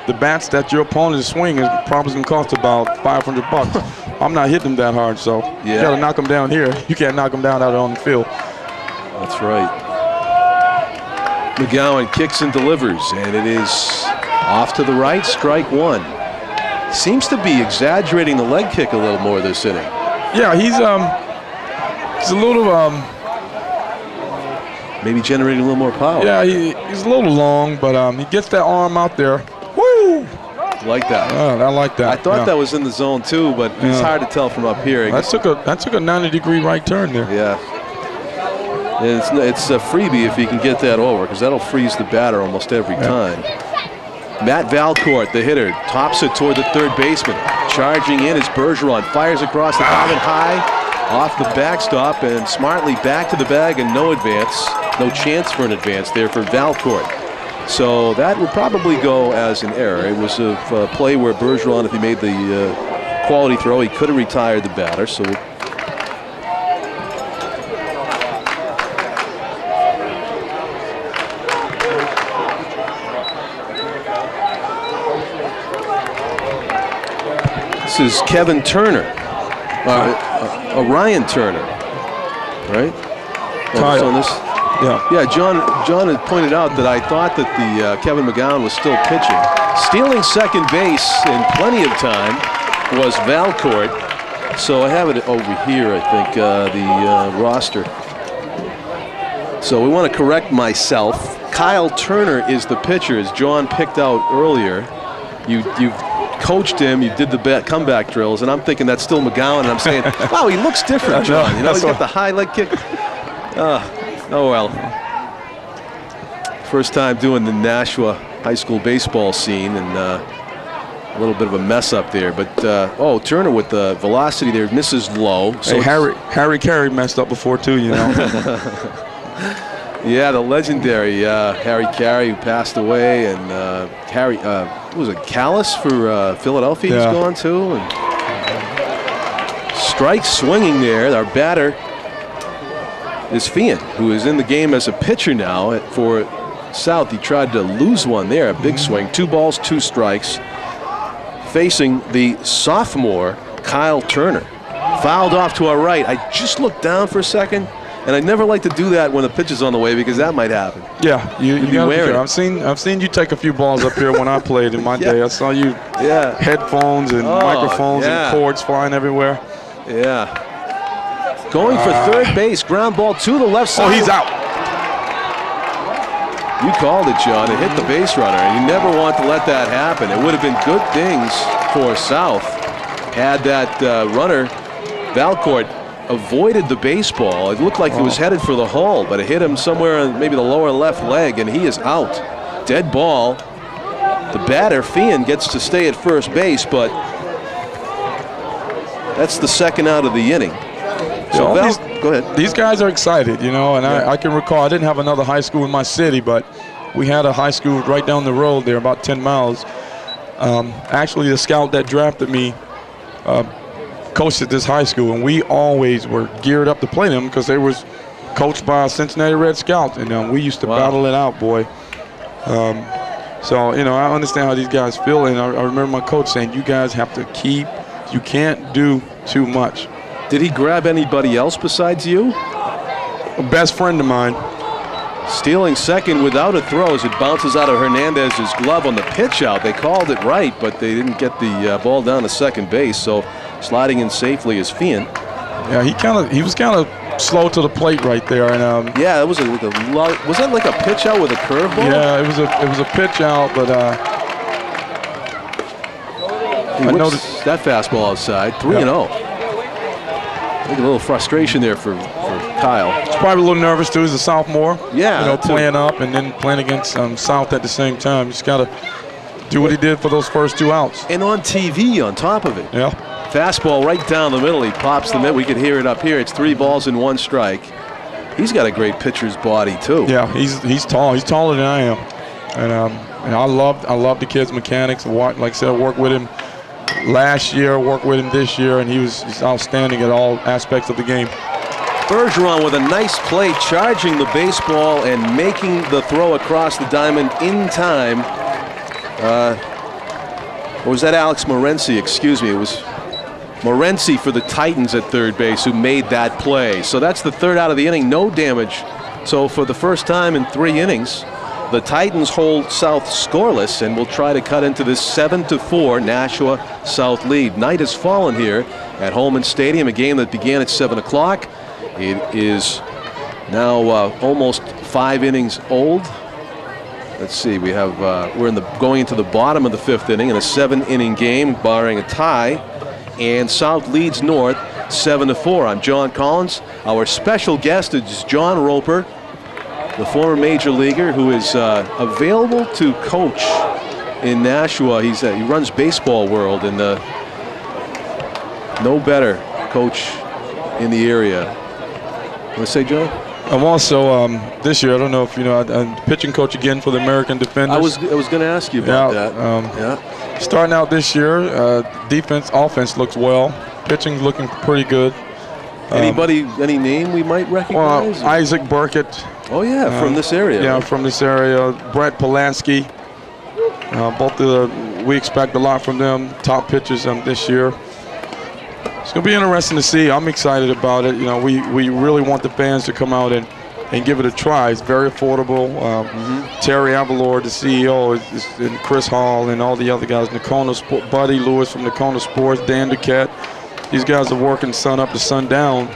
the bats that your opponent is swinging is probably going to cost about $500. I'm not hitting them that hard, so you got to knock them down here. You can't knock them down out on the field. That's right. McGowan kicks and delivers, and it is off to the right, strike 1. Seems to be exaggerating the leg kick a little more this inning. Yeah, he's a little maybe generating a little more power. Yeah, he's a little long, but he gets that arm out there. Woo! Like that. I like that. I thought that was in the zone too, but it's hard to tell from up here. That took a 90-degree right turn there. Yeah. And it's a freebie if you can get that over, because that'll freeze the batter almost every time. Matt Valcourt, the hitter, tops it toward the third baseman. Charging in is Bergeron, fires across the diamond high, off the backstop, and smartly back to the bag, and no advance, no chance for an advance there for Valcourt. So that would probably go as an error. It was a play where Bergeron, if he made the quality throw, he could have retired the batter. So this is Kevin Turner, Ryan Turner, right? On this. Yeah, John had pointed out that I thought that the Kevin McGowan was still pitching. Stealing second base in plenty of time was Valcourt. So I have it over here, I think, the roster. So we want to correct myself. Kyle Turner is the pitcher, as John picked out earlier. You've coached him, you did the comeback drills, and I'm thinking that's still McGowan, and I'm saying, wow, he looks different, John. You know, he's got the high leg kick. Oh, well. First time doing the Nashua high school baseball scene, and a little bit of a mess up there. But, Turner with the velocity there misses low. So hey, Harry Carey messed up before, too, you know. Yeah, the legendary Harry Carey, who passed away, and Harry, was it Callis for Philadelphia? He's gone, too. And strike swinging there. Our batter is Fian, who is in the game as a pitcher now for South. He tried to lose one there, a big swing. 2 balls, 2 strikes. Facing the sophomore, Kyle Turner. Fouled off to our right. I just looked down for a second, and I never like to do that when the pitch is on the way, because that might happen. Yeah, you gotta be careful. I've seen you take a few balls up here when I played in my day. I saw you headphones and microphones and cords flying everywhere. Yeah. Going for third base, ground ball to the left side. Oh, he's out. You called it, John. It hit the base runner, and you never want to let that happen. It would have been good things for South had that runner, Valcourt, avoided the baseball. It looked like it was headed for the hole, but it hit him somewhere on maybe the lower left leg, and he is out. Dead ball. The batter, Fian, gets to stay at first base, but that's the second out of the inning. So go ahead. These guys are excited, you know, and I can recall I didn't have another high school in my city, but we had a high school right down the road there, about 10 miles. Actually, the scout that drafted me coached at this high school, and we always were geared up to play them because they was coached by a Cincinnati Red Scout, and we used to battle it out, boy. So, you know, I understand how these guys feel, and I remember my coach saying, you guys have to you can't do too much. Did he grab anybody else besides you? A best friend of mine. Stealing second without a throw as it bounces out of Hernandez's glove on the pitch out. They called it right, but they didn't get the ball down to second base. So sliding in safely is Fian. Yeah, he was kind of slow to the plate right there, and yeah, it was was that like a pitch out with a curveball? Yeah, it was a pitch out, but I noticed that fastball outside, 3-0. I think a little frustration there for Kyle. He's probably a little nervous too. He's a sophomore. Yeah, playing up and then playing against South at the same time. He's got to do what he did for those first 2 outs. And on TV on top of it. Yeah. Fastball right down the middle. He pops the middle. We can hear it up here. It's 3 balls and 1 strike. He's got a great pitcher's body too. Yeah, he's tall. He's taller than I am, and I love the kid's mechanics. Like I said, I worked with him last year, worked with him this year, and he's outstanding at all aspects of the game. Bergeron with a nice play, charging the baseball and making the throw across the diamond in time. Or was that Alex Morency? Excuse me. It was Morency for the Titans at third base who made that play. So that's the 3rd out of the inning, no damage. So for the first time in 3 innings, the Titans hold South scoreless and will try to cut into this 7-4 Nashua South lead. Night has fallen here at Holman Stadium, a game that began at 7 o'clock. It is now almost 5 innings old. Let's see, we're going into the bottom of the 5th inning in a 7-inning game, barring a tie. And South leads North 7-4. I'm John Collins. Our special guest is John Roper, the former major leaguer who is available to coach in Nashua. He runs Baseball World, and no better coach in the area. Want to say, John? I'm also this year. I don't know if you know. I'm pitching coach again for the American Defenders. I was going to ask you about that. Starting out this year, offense looks well. Pitching looking pretty good. Any name we might recognize? Well, Isaac Burkett. Oh yeah, from this area. Yeah, from this area. Brett Pulaski. We expect a lot from them. Top pitchers this year. It's going to be interesting to see. I'm excited about it. You know, we really want the fans to come out and give it a try. It's very affordable. Terry Avalor, the CEO, and Chris Hall and all the other guys. Buddy Lewis from Nakona Sports, Dan Duquette. These guys are working sun up to sundown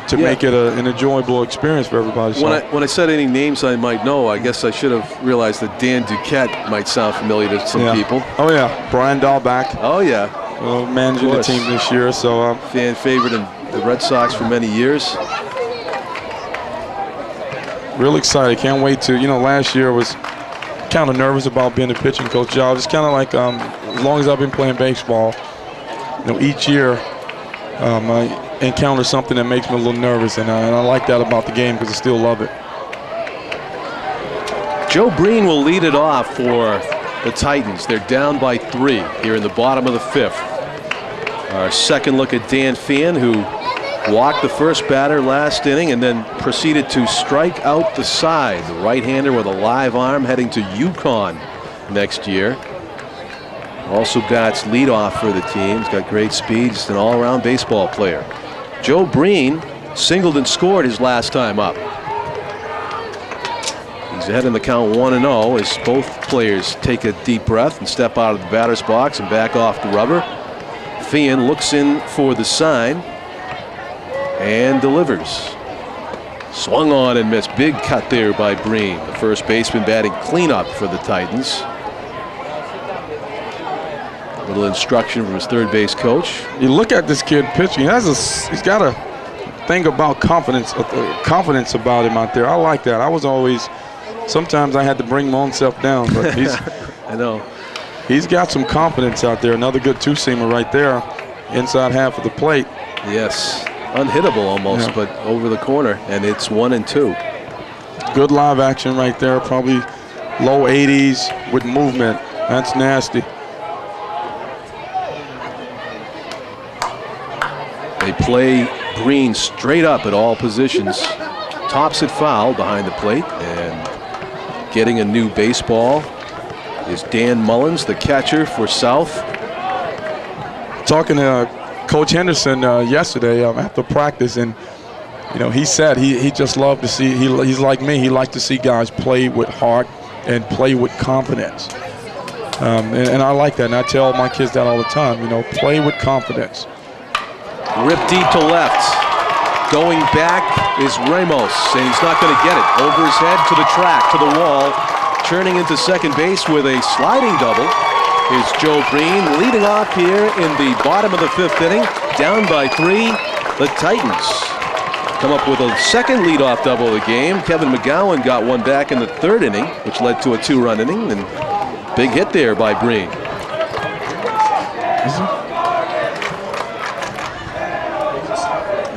to make it an enjoyable experience for everybody. So. When I said any names I might know, I guess I should have realized that Dan Duquette might sound familiar to some people. Oh, yeah. Brian Dahlback. Oh, yeah. Managing the team this year. So fan favorite in the Red Sox for many years. Real excited. Can't wait to, last year was kind of nervous about being a pitching coach job. It's kind of like as long as I've been playing baseball, each year I encounter something that makes me a little nervous, and I like that about the game because I still love it. Joe Breen will lead it off for the Titans. They're down by 3 here in the bottom of the 5th. Our second look at Dan Fian, who walked the first batter last inning and then proceeded to strike out the side. The right-hander with a live arm heading to UConn next year. Also bats leadoff for the team. He's got great speed. Just an all-around baseball player. Joe Breen singled and scored his last time up. He's ahead in the count 1-0 as both players take a deep breath and step out of the batter's box and back off the rubber. Fian looks in for the sign and delivers. Swung on and missed. Big cut there by Breen. The first baseman batting cleanup for the Titans. A little instruction from his third base coach. You look at this kid pitching. He's got a thing about confidence about him out there. I like that. I was always, sometimes I had to bring my own self down, but he's I know. He's got some confidence out there. Another good two-seamer right there, inside half of the plate. Yes, unhittable almost, but over the corner, and it's 1-2. Good live action right there, probably low 80s with movement. That's nasty. They play Breen straight up at all positions. Tops it foul behind the plate, and getting a new baseball is Dan Mullins, the catcher for South. Talking to Coach Henderson yesterday after practice, and you know, he said he just loved to see, he's like me, he likes to see guys play with heart and play with confidence. And I like that, and I tell my kids that all the time, you know, play with confidence. Rip deep to left. Going back is Ramos, and he's not going to get it. Over his head to the track, to the wall. Turning into second base with a sliding double is Joe Breen, leading off here in the bottom of the 5th inning. Down by 3, the Titans come up with a second leadoff double of the game. Kevin McGowan got one back in the 3rd inning, which led to a 2-run inning, and big hit there by Breen.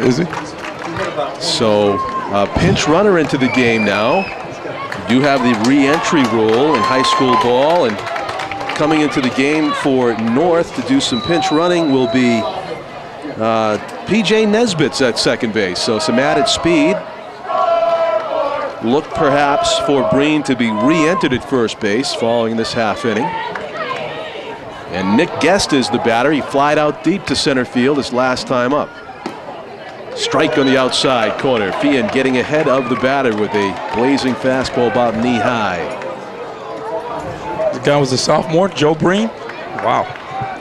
Is he? So a pinch runner into the game now. You do have the re-entry rule in high school ball, and coming into the game for North to do some pinch running will be P.J. Nesbitt's at second base. So some added speed. Look perhaps for Breen to be re-entered at first base following this half inning. And Nick Guest is the batter. He flied out deep to center field his last time up. Strike on the outside corner. Fian getting ahead of the batter with a blazing fastball about knee high. The guy was a sophomore, Joe Breen. Wow.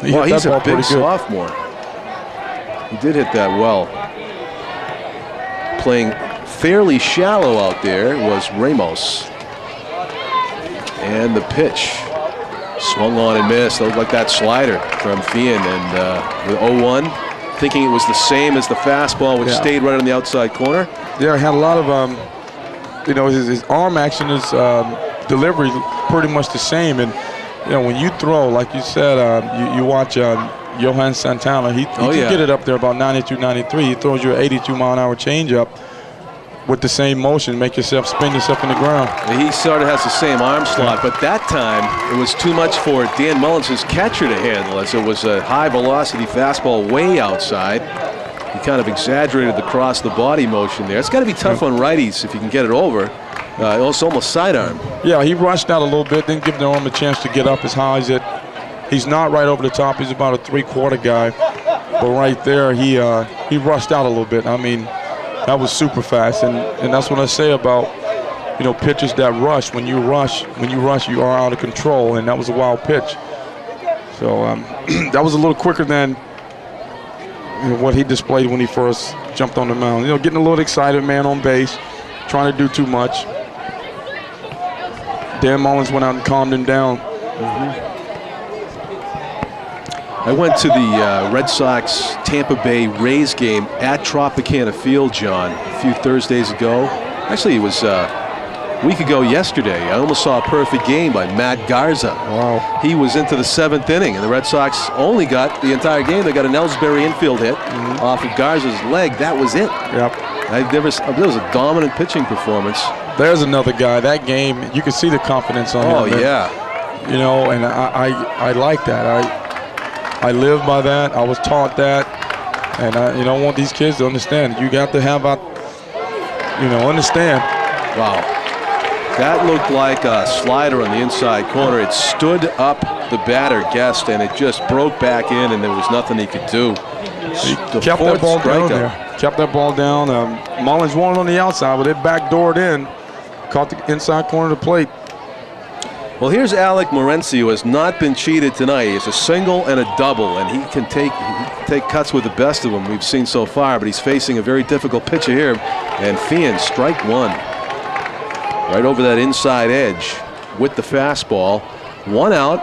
Well, he's a big sophomore. He did hit that well. Playing fairly shallow out there was Ramos. And the pitch. Swung on and missed. It looked like that slider from Fian. And with 0-1. Thinking it was the same as the fastball, which stayed right on the outside corner. Yeah, he had a lot of, you know, his arm action, his delivery pretty much the same. And, you know, when you throw, like you said, you watch Johan Santana, he can get it up there about 92, 93. He throws you an 82-mile-an-hour changeup with the same motion, make yourself spin yourself in the ground. He sort of has the same arm slot, but that time it was too much for Dan Mullins, his catcher, to handle, as it was a high-velocity fastball way outside. He kind of exaggerated the cross-the-body motion there. It's got to be tough on righties if you can get it over. It's almost sidearm. Yeah, he rushed out a little bit, didn't give the arm a chance to get up as high as it. He's not right over the top. He's about a 3/4 guy, but right there he rushed out a little bit. I mean, that was super fast, and that's what I say about, you know, pitchers that rush. When you rush, you are out of control, and that was a wild pitch. So that was a little quicker than, you know, what he displayed when he first jumped on the mound. You know, getting a little excited, man on base, trying to do too much. Dan Mullins went out and calmed him down. I went to the Red Sox Tampa Bay Rays game at Tropicana Field, John, a few Thursdays ago. Actually, it was a week ago yesterday. I almost saw a perfect game by Matt Garza. Wow. He was into the 7th inning, and the Red Sox only got the entire game. They got an Ellsbury infield hit off of Garza's leg. That was it. Yep. There was a dominant pitching performance. There's another guy. That game, you can see the confidence on him. Oh, yeah. You know, and I like that. I live by that. I was taught that, and I want these kids to understand. You got to have understand. Wow, that looked like a slider on the inside corner. It stood up the batter, Guest, and it just broke back in, and there was nothing he could do. He kept that ball down there. Kept that ball down. Mullins wanted on the outside, but it backdoored in. Caught the inside corner of the plate. Well, here's Alec Morency, who has not been cheated tonight. It's a single and a double, and he can take cuts with the best of them we've seen so far, but he's facing a very difficult pitcher here. And Fian, strike one. Right over that inside edge with the fastball. One out.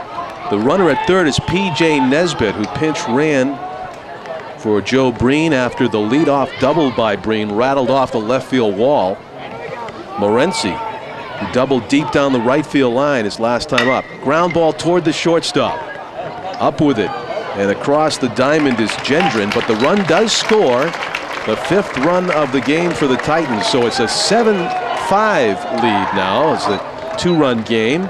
The runner at third is P.J. Nesbitt, who pinch ran for Joe Breen after the leadoff double by Breen rattled off the left field wall. Morency, who doubled deep down the right field line his last time up. Ground ball toward the shortstop. Up with it. And across the diamond is Gendron, but the run does score. The 5th run of the game for the Titans. So it's a 7-5 lead now. It's a 2-run game.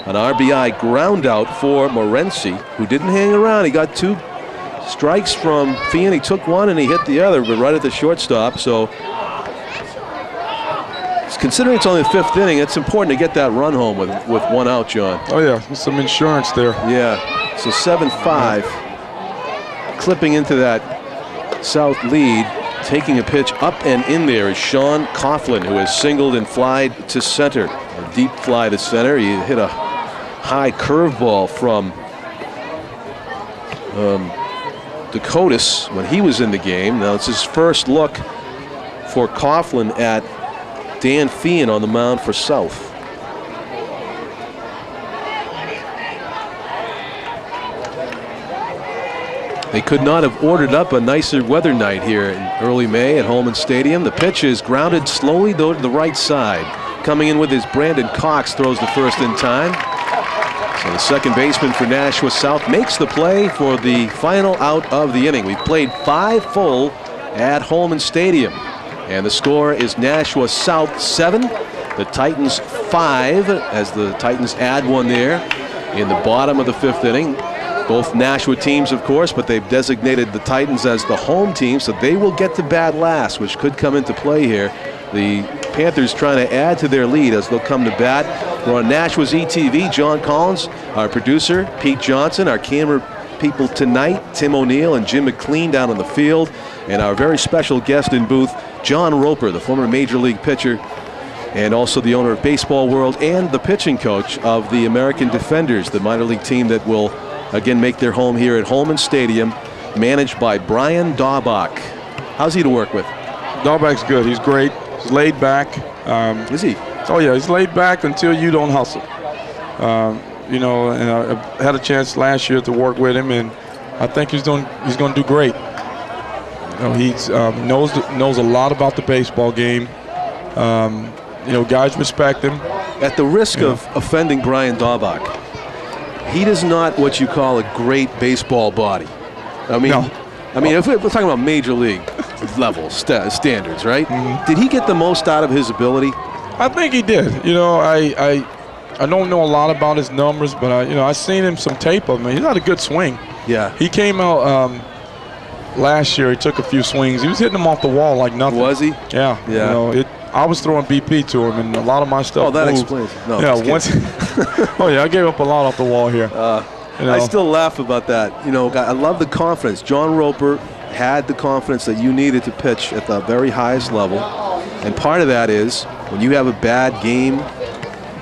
An RBI ground out for Morency, who didn't hang around. He got 2 strikes from Fian. He took one and he hit the other, but right at the shortstop. So considering it's only the 5th inning, it's important to get that run home with one out, John. Oh, yeah. There's some insurance there. Yeah. So 7-5. Clipping into that South lead. Taking a pitch up and in there is Sean Coughlin, who has singled and flied to center. A deep fly to center. He hit a high curveball from Dakotas when he was in the game. Now it's his first look for Coughlin at Dan Feehan on the mound for South. They could not have ordered up a nicer weather night here in early May at Holman Stadium. The pitch is grounded slowly though to the right side. Coming in with his Brandon Cox throws the first in time. So the second baseman for Nashua South makes the play for the final out of the inning. We've played 5 full at Holman Stadium. And the score is Nashua South 7, the Titans 5, as the Titans add one there in the bottom of the 5th inning. Both Nashua teams, of course, but they've designated the Titans as the home team, so they will get to bat last, which could come into play here. The Panthers trying to add to their lead as they'll come to bat. We're on Nashua's ETV. John Collins, our producer, Pete Johnson, our camera people tonight, Tim O'Neill and Jim McLean down on the field, and our very special guest in booth, John Roper, the former Major League pitcher and also the owner of Baseball World and the pitching coach of the American Defenders, the minor league team that will again make their home here at Holman Stadium, managed by Brian Daubach. How's he to work with? Daubach's good. He's great. He's laid back. Is he? Oh yeah, he's laid back until you don't hustle. You know, and I had a chance last year to work with him, and I think he's going to do great. You know, he knows a lot about the baseball game. You know, guys respect him. At the risk of offending Brian Daubach, he does not what you call a great baseball body. I mean, No. I mean, if we're talking about major league level standards, right? Mm-hmm. Did he get the most out of his ability? I think he did. You know, I don't know a lot about his numbers, but I seen him some tape of him. He's got a good swing. Yeah. He came out last year. He took a few swings. He was hitting them off the wall like nothing. Was he? Yeah. Yeah. You know, I was throwing BP to him, and a lot of my stuff. Oh, that moved. explains it. No, Yeah. just kidding. Oh yeah, I gave up a lot off the wall here. You know. I still laugh about that. You know, I love the confidence. John Roper had the confidence that you needed to pitch at the very highest level. And part of that is when you have a bad game,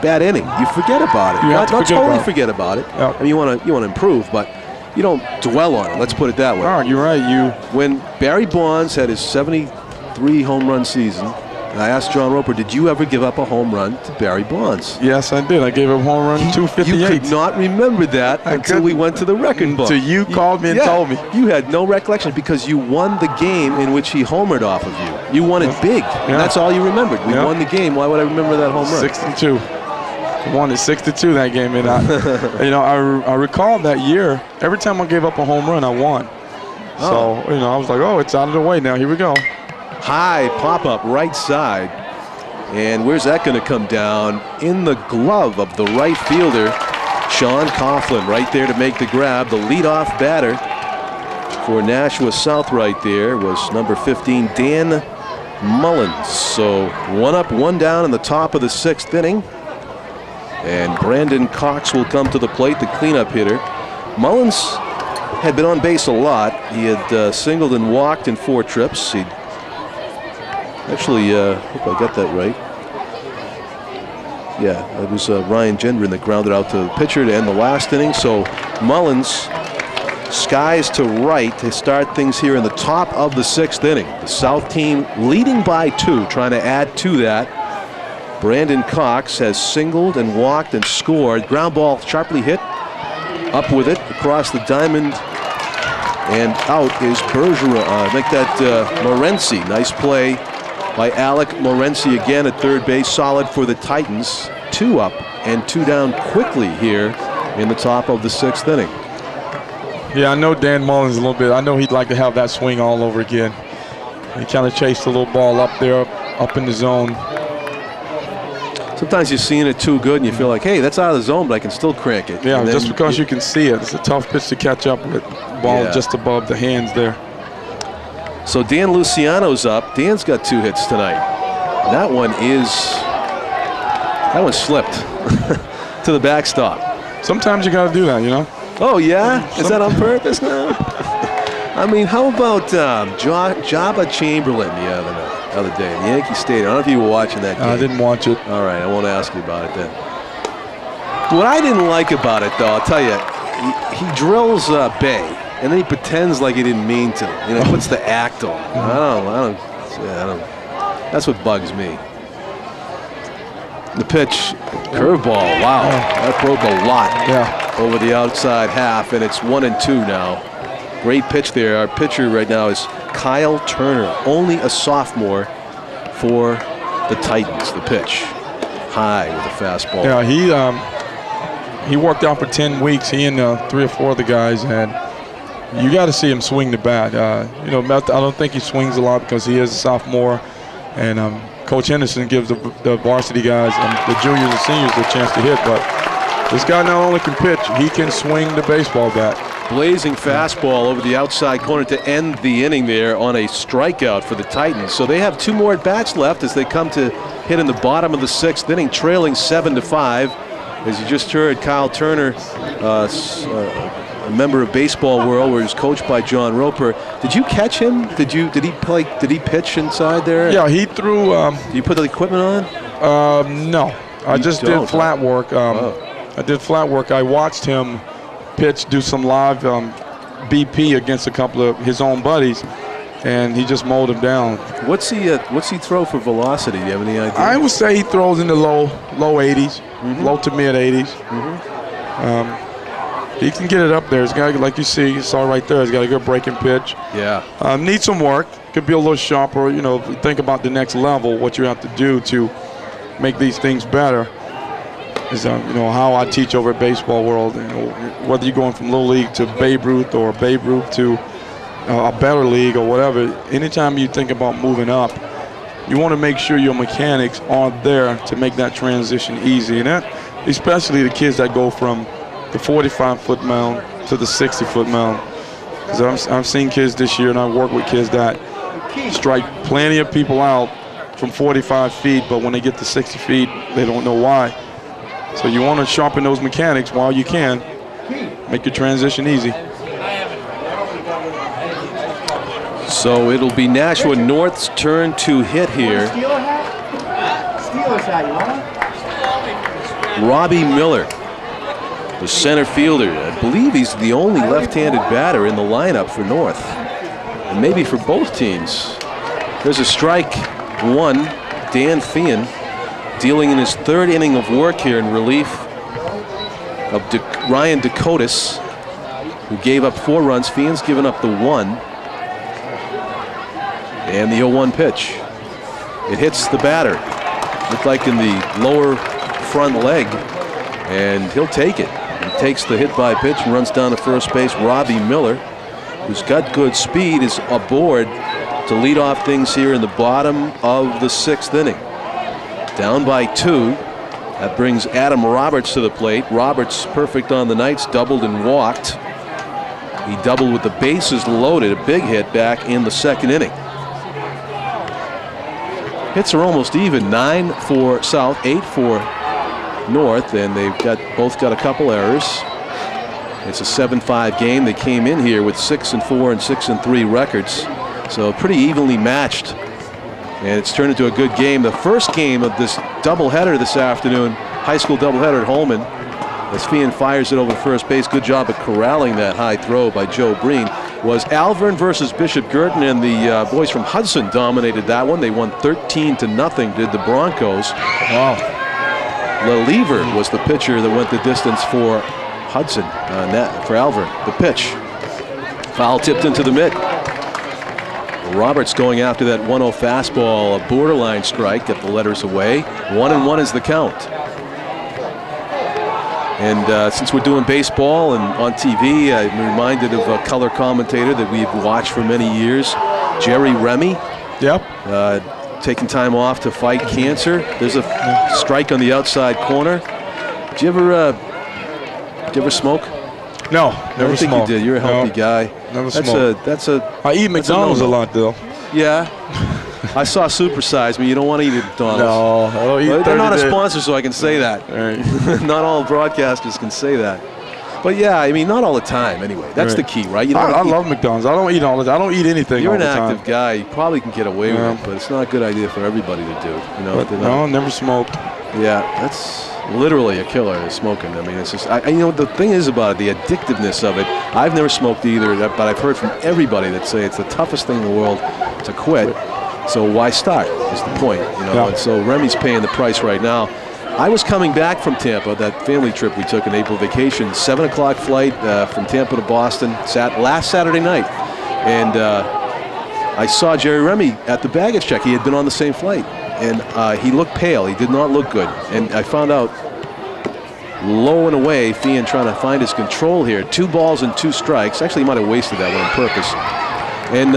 bad inning, you forget about it. You have to not forget totally about it. forget about it. Yeah. I mean, you want to improve, but you don't dwell on it. Let's put it that way. Oh, you're right. When Barry Bonds had his 73 home run season, I asked John Roper, did you ever give up a home run to Barry Bonds? Yes, I did. I gave him home run 258. You could not remember that until we went to the record book. Until you called me and told me. You had no recollection because you won the game in which he homered off of you. You won it big, and that's all you remembered. We won the game. Why would I remember that home run? 62. I won it 6-2 that game, and I recall that year. Every time I gave up a home run, I won. So I was like, oh, it's out of the way now. Here we go. High pop-up right side. And where's that going to come down? In the glove of the right fielder, Sean Coughlin, right there to make the grab. The leadoff batter for Nashua South right there was number 15, Dan Mullins. So 1 up, 1 down in the top of the 6th inning. And Brandon Cox will come to the plate, the cleanup hitter. Mullins had been on base a lot. He had singled and walked in 4 trips. He'd actually, hope I got that right. Yeah, it was Ryan Gendron that grounded out to the pitcher to end the last inning. So Mullins skies to right to start things here in the top of the 6th inning. The South team leading by 2, trying to add to that. Brandon Cox has singled and walked and scored. Ground ball sharply hit. Up with it across the diamond. And out is Bergeron. Make that Morency. Nice play by Alec Morency again at third base. Solid for the Titans. 2 up and 2 down quickly here in the top of the 6th inning. Yeah, I know Dan Mullins a little bit. I know he'd like to have that swing all over again. He kind of chased the little ball up there, up in the zone. Sometimes you're seeing it too good and you feel like, hey, that's out of the zone, but I can still crank it. Yeah, just because you can see it. It's a tough pitch to catch up with. Ball just above the hands there. So Dan Luciano's up. Dan's got 2 hits tonight. That one slipped to the backstop. Sometimes you got to do that, you know. Oh, yeah? Is that on purpose now? I mean, how about Jabba Chamberlain the other day in Yankee Stadium? I don't know if you were watching that game. I didn't watch it. All right, I won't ask you about it then. What I didn't like about it, though, I'll tell you, he drills Bay, and then he pretends like he didn't mean to. You know, puts the act on. I don't. That's what bugs me. The pitch, curveball. Wow, that broke a lot over the outside half, and it's 1-2 now. Great pitch there. Our pitcher right now is Kyle Turner, only a sophomore for the Titans. The pitch, high with a fastball. Yeah, he worked out for 10 weeks. He and 3 or 4 of the guys, and you got to see him swing the bat. You know, I don't think he swings a lot because he is a sophomore, and Coach Henderson gives the varsity guys and the juniors and seniors a chance to hit. But this guy not only can pitch, he can swing the baseball bat. Blazing fastball over the outside corner to end the inning there on a strikeout for the Titans. So they have 2 more at-bats left as they come to hit in the bottom of the 6th inning, trailing 7-5. As you just heard, Kyle Turner, a member of Baseball World, where he was coached by John Roper. Did you catch him? Did he pitch inside there? Yeah, he threw. Did you put the equipment on? No, I just did flat work. I did flat work. I watched him pitch, do some live BP against a couple of his own buddies, and he just mowed him down. What's he throw for velocity? Do you have any idea? I would say he throws in the low 80s, low to mid 80s. He can get it up there. He's got, like you see, you saw right there, he's got a good breaking pitch. Yeah. Needs some work. Could be a little sharper. You know, think about the next level, what you have to do to make these things better. Is you know, how I teach over at Baseball World. You know, whether you're going from Little League to Babe Ruth or Babe Ruth to a better league or whatever, anytime you think about moving up, you want to make sure your mechanics are there to make that transition easy. And that, especially the kids that go from the 45-foot mound to the 60-foot mound. Because I've seen kids this year, and I've worked with kids that strike plenty of people out from 45 feet, but when they get to 60 feet, they don't know why. So you want to sharpen those mechanics while you can. Make your transition easy. So it'll be Nashua North's turn to hit here. Robbie Miller, the center fielder. I believe he's the only left-handed batter in the lineup for North, and maybe for both teams. There's a strike 1. Dan Feehan dealing in his 3rd inning of work here in relief of Ryan Dakotas, who gave up 4 runs. Feehan's given up the 1. And the 0-1 pitch. It hits the batter. Looked like in the lower front leg, and he'll take it. He takes the hit by pitch and runs down to first base. Robbie Miller, who's got good speed, is aboard to lead off things here in the bottom of the 6th inning. Down by 2. That brings Adam Roberts to the plate. Roberts perfect on the nights, doubled and walked. He doubled with the bases loaded, a big hit back in the 2nd inning. Hits are almost even, 9 for South, 8 for North, and they've both got a couple errors. It's a 7-5 game. They came in here with 6-4 and 6-3 records, so pretty evenly matched. And it's turned into a good game. The first game of this doubleheader this afternoon, high school doubleheader at Holman, as Feehan fires it over first base. Good job at corralling that high throw by Joe Breen. Was Alvirne versus Bishop Guertin, and the boys from Hudson dominated that one. They won 13-0, did the Broncos. Wow. LeLever was the pitcher that went the distance for Hudson, for Alvirne. The pitch. Foul tipped into the mid. Roberts going after that 1-0 fastball, a borderline strike, get the letters away. 1-1 is the count. And since we're doing baseball and on TV, I'm reminded of a color commentator that we've watched for many years, Jerry Remy. Yep. Taking time off to fight cancer. There's a strike on the outside corner. Did you ever smoke? No, never I think smoked. you did. You're a healthy guy. Never smoked. I eat McDonald's a lot, though. Yeah. I saw Supersize Me. You don't want to eat at McDonald's. No, I don't eat. They're not a sponsor, so I can say that. Right. Not all broadcasters can say that. But yeah, I mean, not all the time. Anyway, that's the key, right? You know, I love McDonald's. I don't eat all the time. I don't eat anything. You're all an the time. active guy. You probably can get away with it, but it's not a good idea for everybody to do. You know, But no, never smoked. yeah, that's literally a killer. Is smoking. I mean, it's just. You know, the thing is about it, the addictiveness of it. I've never smoked either, but I've heard from everybody that say it's the toughest thing in the world to quit. So why start? Is the point. You know, and so Remy's paying the price right now. I was coming back from Tampa, that family trip we took in April vacation, 7 o'clock flight from Tampa to Boston, last Saturday night. And I saw Jerry Remy at the baggage check. He had been on the same flight. And he looked pale. He did not look good. And I found out, low and away, Fian trying to find his control here. 2 balls and 2 strikes. Actually, he might have wasted that one on purpose. And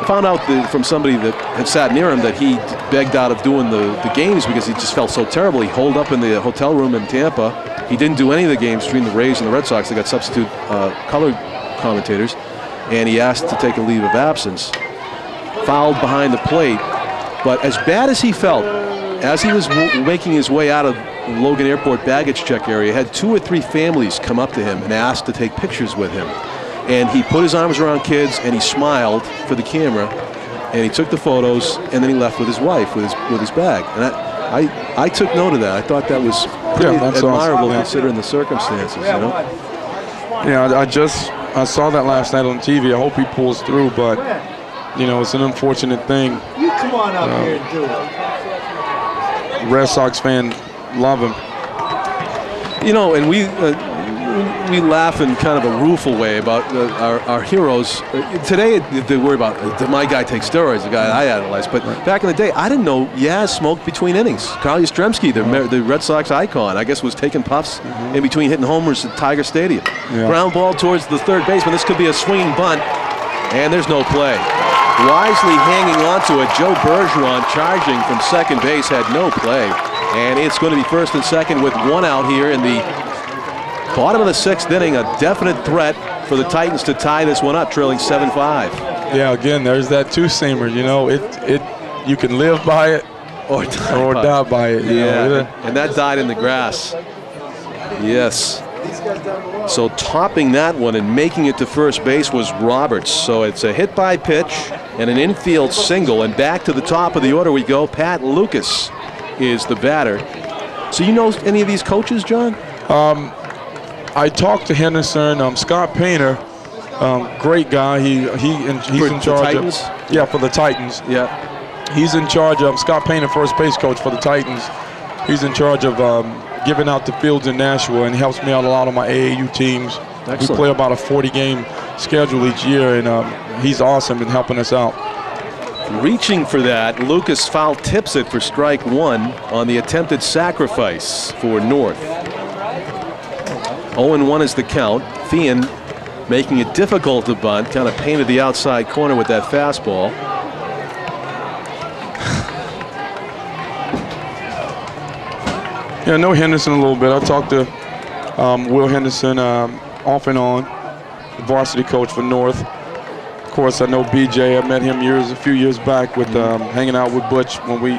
found out from somebody that had sat near him that he begged out of doing the games because he just felt so terrible. He holed up in the hotel room in Tampa. He didn't do any of the games between the Rays and the Red Sox. They got substitute color commentators. And he asked to take a leave of absence. Fouled behind the plate. But as bad as he felt, as he was making his way out of Logan Airport baggage check area, had 2 or 3 families come up to him and asked to take pictures with him. And he put his arms around kids and he smiled for the camera, and he took the photos, and then he left with his wife with his bag. And I took note of that. I thought that was pretty admirable considering the circumstances. You know. Yeah, I saw that last night on TV. I hope he pulls through, but you know, it's an unfortunate thing. You come on up here and do it. Red Sox fan love him. You know, and we laugh in kind of a rueful way about our heroes. Today, they worry about, did my guy take steroids, the guy I idolized. But back in the day, I didn't know Yaz smoked between innings. Carl Yastrzemski, the Red Sox icon, I guess was taking puffs in between hitting homers at Tiger Stadium. Yeah. Ground ball towards the third baseman. This could be a swinging bunt, and there's no play. Wisely hanging on to it, Joe Bergeron charging from second base had no play. And it's going to be first and second with 1 out here in the bottom of the 6th inning. A definite threat for the Titans to tie this one up, trailing 7-5. Yeah, again, there's that 2-seamer. You know, you can live by it or die by it. And that died in the grass. Yes. So topping that one and making it to first base was Roberts. So it's a hit by pitch and an infield single. And back to the top of the order we go. Pat Lucas is the batter. So you know any of these coaches, John? I talked to Henderson. Scott Painter, great guy. He's in charge of for the Titans. Yeah, he's in charge of Scott Painter, first base coach for the Titans. He's in charge of giving out the fields in Nashua and helps me out a lot on my AAU teams. Excellent. We play about a 40-game schedule each year, and he's awesome in helping us out. Reaching for that, Lucas foul tips it for strike 1 on the attempted sacrifice for North. 0-1 is the count. Fian making it difficult to bunt, kind of painted the outside corner with that fastball. Yeah, I know Henderson a little bit. I talked to Will Henderson off and on, varsity coach for North. Of course, I know BJ. I met him a few years back with hanging out with Butch when we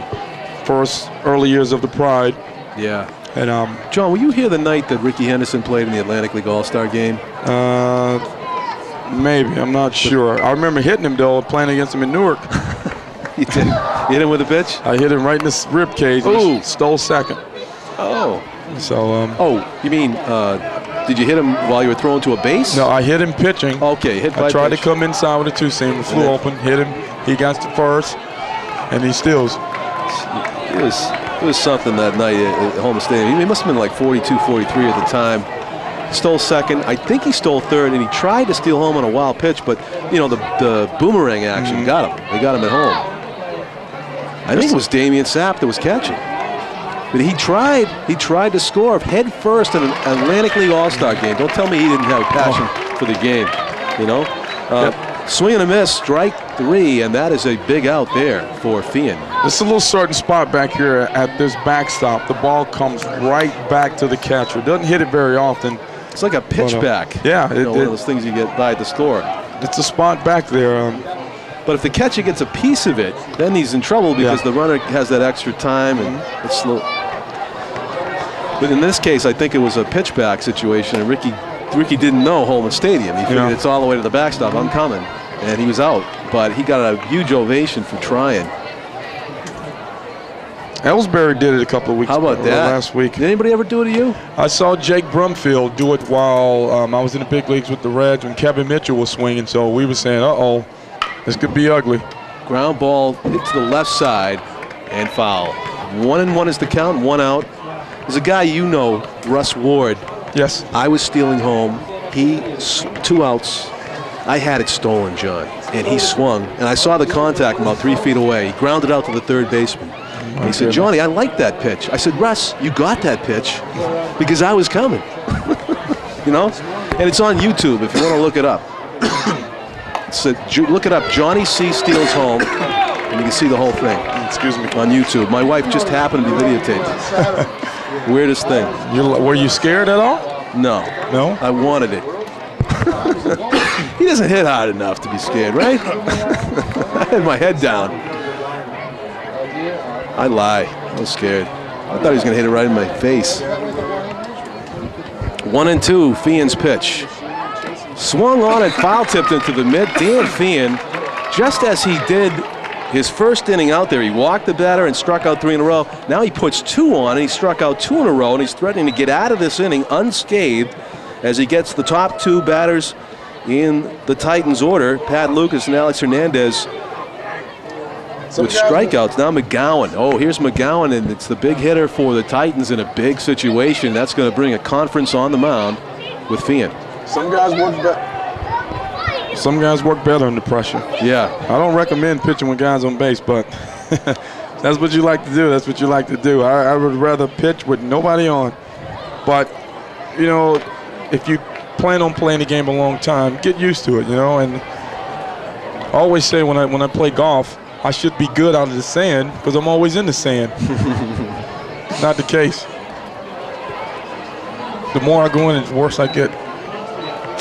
early years of the Pride. Yeah. And John, were you here the night that Ricky Henderson played in the Atlantic League All-Star game? Maybe. I'm not sure. I remember hitting him, though, playing against him in Newark. You did? You hit him with a pitch? I hit him right in the rib cage. Ooh. Stole second. Oh. So. You mean, did you hit him while you were throwing to a base? No, I hit him pitching. Okay, hit by pitch. I tried to come inside with a 2-seam. Flew open, hit him. He got to first, and he steals. It was something that night at Holman Stadium. He must have been like 42, 43 at the time. Stole second. I think he stole third, and he tried to steal home on a wild pitch, but, you know, the boomerang action got him. They got him at home. I think it was Damian Sapp that was catching. But he tried to score head first in an Atlantic League All-Star game. Don't tell me he didn't have a passion for the game, you know? Swing and a miss, strike 3, and that is a big out there for Fian. It's a little certain spot back here at this backstop. The ball comes right back to the catcher. Doesn't hit it very often. It's like a pitch back. Yeah. One of those things you get by at the store. It's a spot back there. But if the catcher gets a piece of it, then he's in trouble because the runner has that extra time and it's slow. But in this case, I think it was a pitchback situation, and Ricky Ricky didn't know Holman Stadium. He figured Yeah. it's all the way to the backstop. I'm coming. And he was out. But he got a huge ovation for trying. Ellsbury did it a couple of weeks How about that? last week. Did anybody ever do it to you? I saw Jake Brumfield do it while I was in the big leagues with the Reds when Kevin Mitchell was swinging. So we were saying, uh-oh, this could be ugly. Ground ball hit to the left side and foul. 1-1 is the count, 1 out. There's a guy you know, Russ Ward. Yes. I was stealing home. 2 outs. I had it stolen, John. And he swung. And I saw the contact about 3 feet away. He grounded out to the third baseman. And he said, Johnny, I like that pitch. I said, Russ, you got that pitch because I was coming. You know? And it's on YouTube if you want to look it up. Look it up, Johnny C. steals home, and you can see the whole thing. Excuse me. On YouTube. My wife just happened to be videotaped. Weirdest thing. Were you scared at all? No. No? I wanted it. He doesn't hit hard enough to be scared, right? I had my head down. I lie. I was scared. I thought he was going to hit it right in my face. 1-2, Fian's pitch. Swung on and foul tipped into the mid. Dan Fian, just as he did his first inning out there, he walked the batter and struck out 3 in a row. Now he puts 2 on and he struck out 2 in a row, and he's threatening to get out of this inning unscathed as he gets the top 2 batters in the Titans order, Pat Lucas and Alex Hernandez, with strikeouts. Now McGowan. Oh, here's McGowan, and it's the big hitter for the Titans in a big situation. That's going to bring a conference on the mound with Fian. Some guys work better under pressure. Yeah. I don't recommend pitching with guys on base, but that's what you like to do. That's what you like to do. I would rather pitch with nobody on. But, you know, if you plan on playing the game a long time, get used to it, you know. And I always say when I play golf, I should be good out of the sand because I'm always in the sand. Not the case. The more I go in, the worse I get.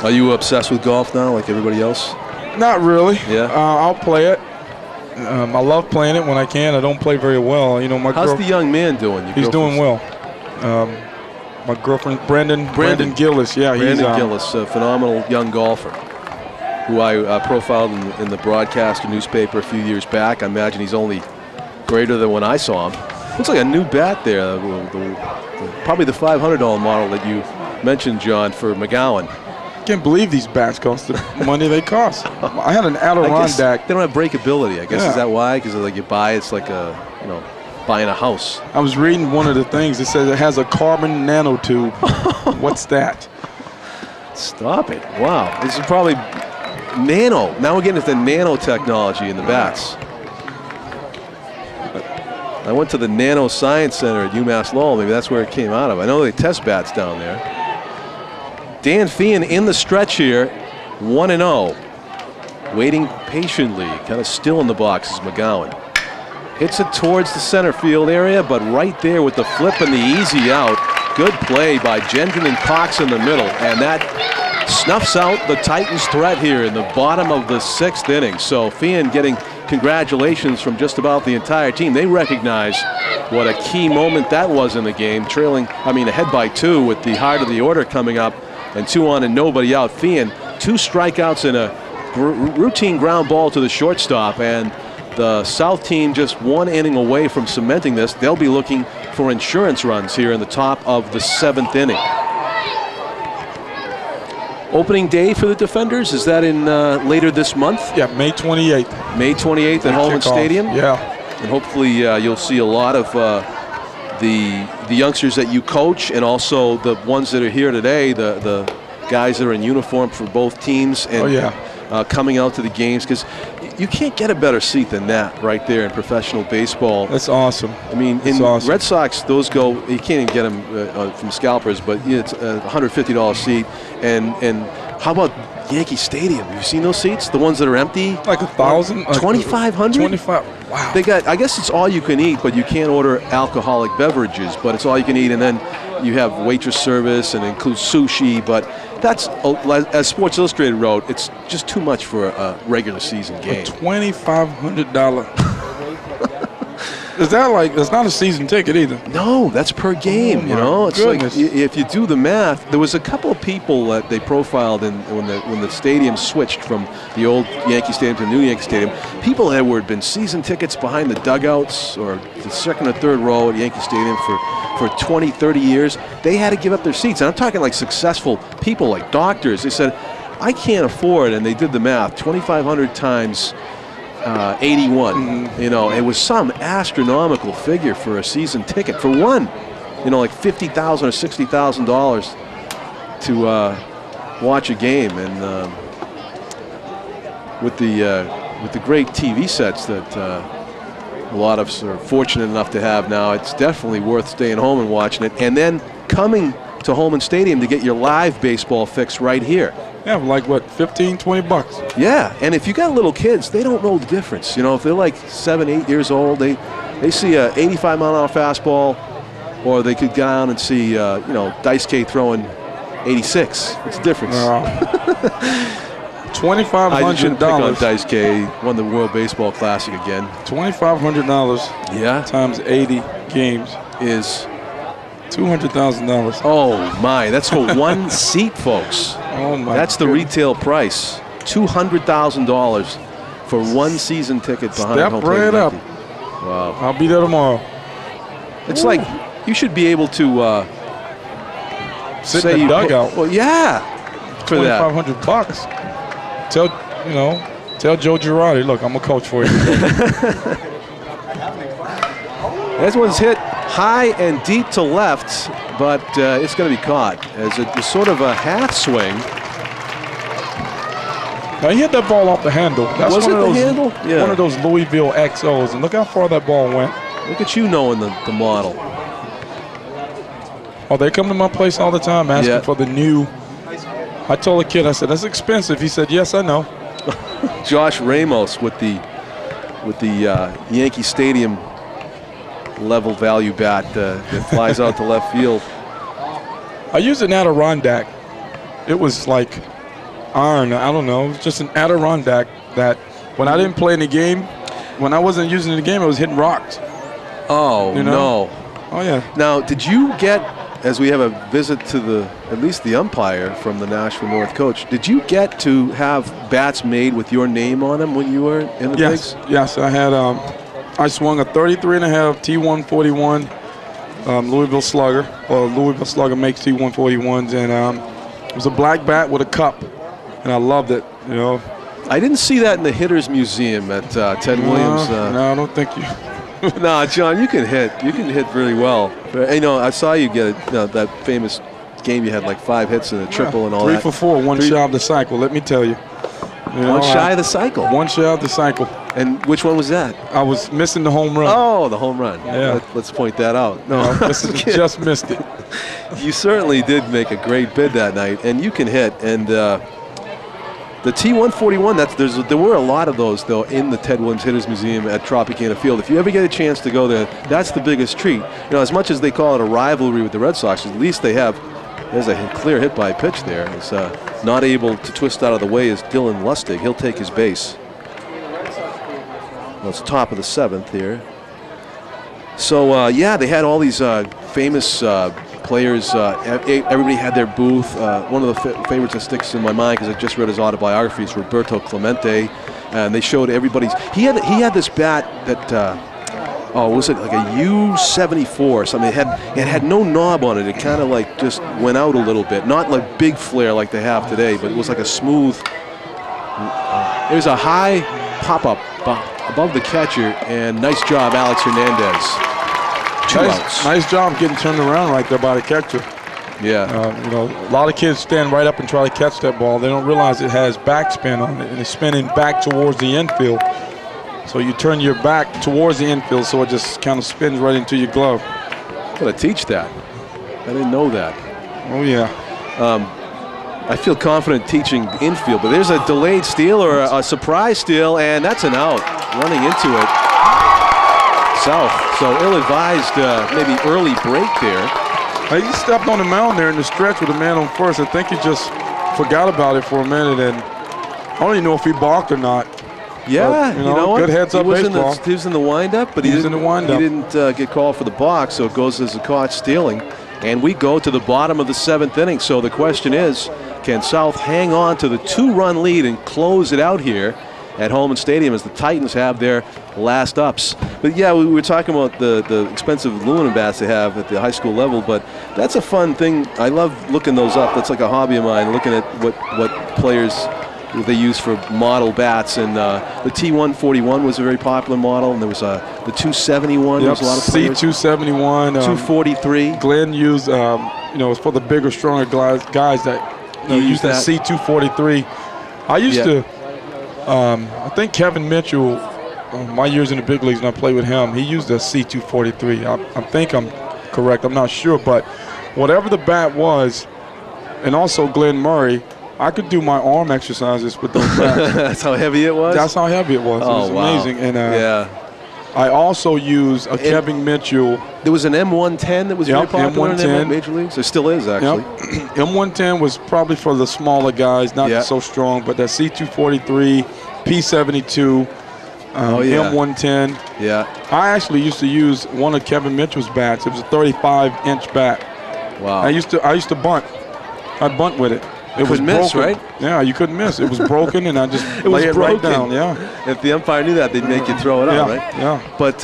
Are you obsessed with golf now, like everybody else? Not really. Yeah. I'll play it. I love playing it when I can. I don't play very well. You know, how's the young man doing? He's doing well. My girlfriend, Brandon Gillis. Yeah, Brandon Gillis, a phenomenal young golfer who I profiled in the broadcaster newspaper a few years back. I imagine he's only greater than when I saw him. Looks like a new bat there, probably the $500 model that you mentioned, John, for McGowan. I can't believe these bats cost the money they cost. I had an Adirondack. They don't have breakability, I guess. Yeah. Is that why? Because like you buy, it's like buying a house. I was reading one of the things. It says it has a carbon nanotube. What's that? Stop it. Wow. This is probably nano. Now we're getting into nanotechnology in the bats. I went to the Nano Science Center at UMass Lowell. Maybe that's where it came out of. I know they test bats down there. Dan Fian in the stretch here, 1-0. Waiting patiently, kind of still in the box is McGowan. Hits it towards the center field area, but right there with the flip and the easy out. Good play by Gendron and Cox in the middle, and that snuffs out the Titans' threat here in the bottom of the 6th inning. So Fian getting congratulations from just about the entire team. They recognize what a key moment that was in the game, ahead by 2 with the heart of the order coming up, and 2 on and nobody out. Fian, 2 strikeouts and a routine ground ball to the shortstop, and the South team just 1 inning away from cementing this. They'll be looking for insurance runs here in the top of the 7th inning. Opening day for the Defenders, is that in later this month? Yeah, May 28th. May 28th at Holman Stadium? Yeah. And hopefully you'll see a lot of the youngsters that you coach, and also the ones that are here today, the guys that are in uniform for both teams, and coming out to the games, because you can't get a better seat than that right there in professional baseball. That's awesome. I mean, in Red Sox, those go, you can't even get them from scalpers, but it's a $150 seat. And how about Yankee Stadium? Have you seen those seats? The ones that are empty? Like 1,000? 2,500? 25. Wow. They got, I guess it's all you can eat, but you can't order alcoholic beverages, but it's all you can eat. And then you have waitress service and includes sushi, but that's, as Sports Illustrated wrote, it's just too much for a regular season game. $2,500. Is that like, it's not a season ticket either? No, that's per game, you know. It's goodness. like if you do the math, there was a couple of people that they profiled when the stadium switched from the old Yankee Stadium to the new Yankee Stadium. People that had been season tickets behind the dugouts or the second or third row at Yankee Stadium for 20, 30 years. They had to give up their seats. And I'm talking like successful people, like doctors. They said, I can't afford, and they did the math, 2,500 times 81. You know, it was some astronomical figure for a season ticket for one. You know, like $50,000 or $60,000 to watch a game, and with the great TV sets that a lot of us are fortunate enough to have now, it's definitely worth staying home and watching it, and then coming to Holman Stadium to get your live baseball fix right here. Yeah, like what, 15, 20 bucks? Yeah, and if you got little kids, they don't know the difference. You know, if they're like 7, 8 years old, they see a 85-mile-an-hour fastball, or they could go down and see, you know, Dice K throwing 86. It's a difference. $2,500. I shouldn't pick on Dice K. Won the World Baseball Classic again. $2,500. Yeah. Times 80 games is $200,000. Oh my! That's for one seat, folks. Oh my! That's the retail price. $200,000 for one season ticket behind Step home right plate. up. Wow! I'll be there tomorrow. It's like you should be able to sit say in the dugout. Well, yeah, for that. $2,500. Tell Joe Girardi, look, I'm a coach for you. This one's hit high and deep to left, but it's going to be caught as it's sort of a half swing. Now he hit that ball off the handle. That's Was it the handle? Yeah. One of those Louisville XOs, and look how far that ball went. Look at you knowing the model. Oh, they come to my place all the time asking for the new. I told a kid, I said, that's expensive. He said, yes, I know. Josh Ramos with the Yankee Stadium level value bat that flies out to left field. I used an Adirondack. It was like iron. I don't know. It was just an Adirondack that when I didn't play in the game, when I wasn't using it in the game, I was hitting rocks. Oh, you know? no. Oh, yeah. Now, did you get, as we have a visit to at least the umpire from the Nashua North coach, did you get to have bats made with your name on them when you were in the bigs? Yes, I had. I swung a 33.5 T141 Louisville Slugger. Well, Louisville Slugger makes T141s, and it was a black bat with a cup, and I loved it. You know. I didn't see that in the Hitters Museum at Ted Williams. No, I don't think you. No, John, you can hit. You can hit really well. You know, I saw you get that famous game. You had like 5 hits and a triple and all 3 that. 3 for 4, one shy of the cycle. Let me tell you. One shy of the cycle. One shy of the cycle. And which one was that? I was missing the home run. Oh, the home run. Yeah. Let's point that out. No, just missed it. You certainly did make a great bid that night, and you can hit. And the T141, there were a lot of those, though, in the Ted Williams Hitters Museum at Tropicana Field. If you ever get a chance to go there, that's the biggest treat. You know, as much as they call it a rivalry with the Red Sox, at least there's a clear hit by pitch there. It's not able to twist out of the way is Dylan Lustig. He'll take his base. Well, it's top of the 7th here. So, yeah, they had all these famous players. Everybody had their booth. One of the favorites that sticks in my mind, because I just read his autobiography, is Roberto Clemente. And they showed everybody's. He had this bat that, was it like a U74 or something? It had no knob on it. It kind of like just went out a little bit. Not like big flare like they have today, but it was like a smooth. It was a high pop-up above the catcher, and nice job, Alex Hernandez. 2 outs. Nice job getting turned around right there by the catcher. Yeah. You know, a lot of kids stand right up and try to catch that ball. They don't realize it has backspin on it, and it's spinning back towards the infield. So you turn your back towards the infield, so it just kind of spins right into your glove. Gotta teach that. I didn't know that. Oh, yeah. I feel confident teaching infield, but there's a delayed steal or a surprise steal, and that's an out. Running into it. South. So ill-advised, maybe early break there. He stepped on the mound there in the stretch with a man on first. I think he just forgot about it for a minute, and I don't even know if he balked or not. Yeah, but, you know what? Good heads-up baseball. He was in the windup, but he didn't get called for the balk, so it goes as a caught stealing. And we go to the bottom of the 7th inning. So the question is, can South hang on to the 2-run lead and close it out here at Holman Stadium as the Titans have their last ups? But yeah, we were talking about the expensive aluminum bats they have at the high school level, but that's a fun thing. I love looking those up. That's like a hobby of mine, looking at what players they use for model bats. And the T141 was a very popular model, and there was the 271. There was a lot of players. C271. 243. Glenn used, it's for the bigger, stronger guys that use that C243. I used to, I think Kevin Mitchell, my years in the big leagues when I played with him, he used a C243. I think I'm correct. I'm not sure, but whatever the bat was, and also Glenn Murray, I could do my arm exercises with those bats. That's how heavy it was? That's how heavy it was. It was amazing. And I also use a Kevin Mitchell. There was an M110 that was very popular in the Major Leagues. There still is, actually. Yep. M110 was probably for the smaller guys, not so strong, but that C243, P72, M110. Yeah. I actually used to use one of Kevin Mitchell's bats. It was a 35-inch bat. Wow. I used to bunt. I'd bunt with it. It was miss, broken. right? Yeah, you couldn't miss. It was broken, and I just lay it right down. Yeah. If the umpire knew that, they'd make you throw it out, right? Yeah. But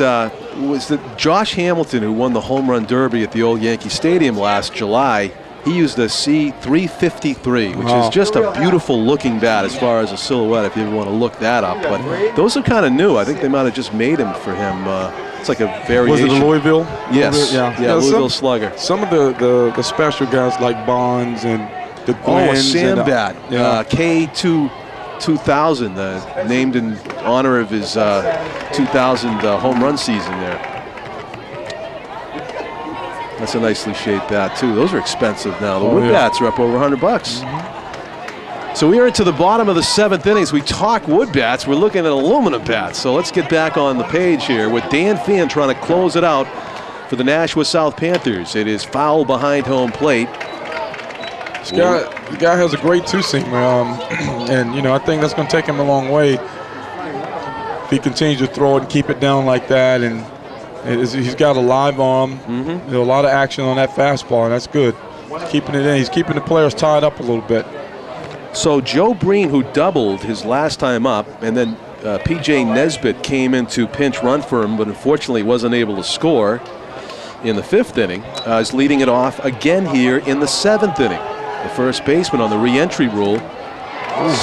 was it Josh Hamilton, who won the home run derby at the old Yankee Stadium last July? He used a C353, which is just a beautiful looking bat as far as a silhouette, if you ever want to look that up. But those are kind of new. I think they might have just made them for him. It's like a variation. Was it a Louisville? Yes. Yeah, Louisville Slugger. Some of the special guys like Bonds and the Glens. Sambat, K2000, named in honor of his 2000 home run season there. That's a nicely shaped bat too. Those are expensive now. The wood bats are up over $100. So we are into the bottom of the 7th innings. We talk wood bats. We're looking at aluminum bats. So let's get back on the page here with Dan Fan trying to close it out for the Nashua South Panthers. It is foul behind home plate. This guy has a great two-seamer, and I think that's going to take him a long way if he continues to throw it and keep it down like that. And he's got a live arm. There's a lot of action on that fastball, and that's good. Keeping it in. He's keeping the players tied up a little bit. So Joe Breen, who doubled his last time up, and then P.J. Nesbitt came in to pinch run for him, but unfortunately wasn't able to score in the 5th inning, is leading it off again here in the 7th inning. The first baseman on the re-entry rule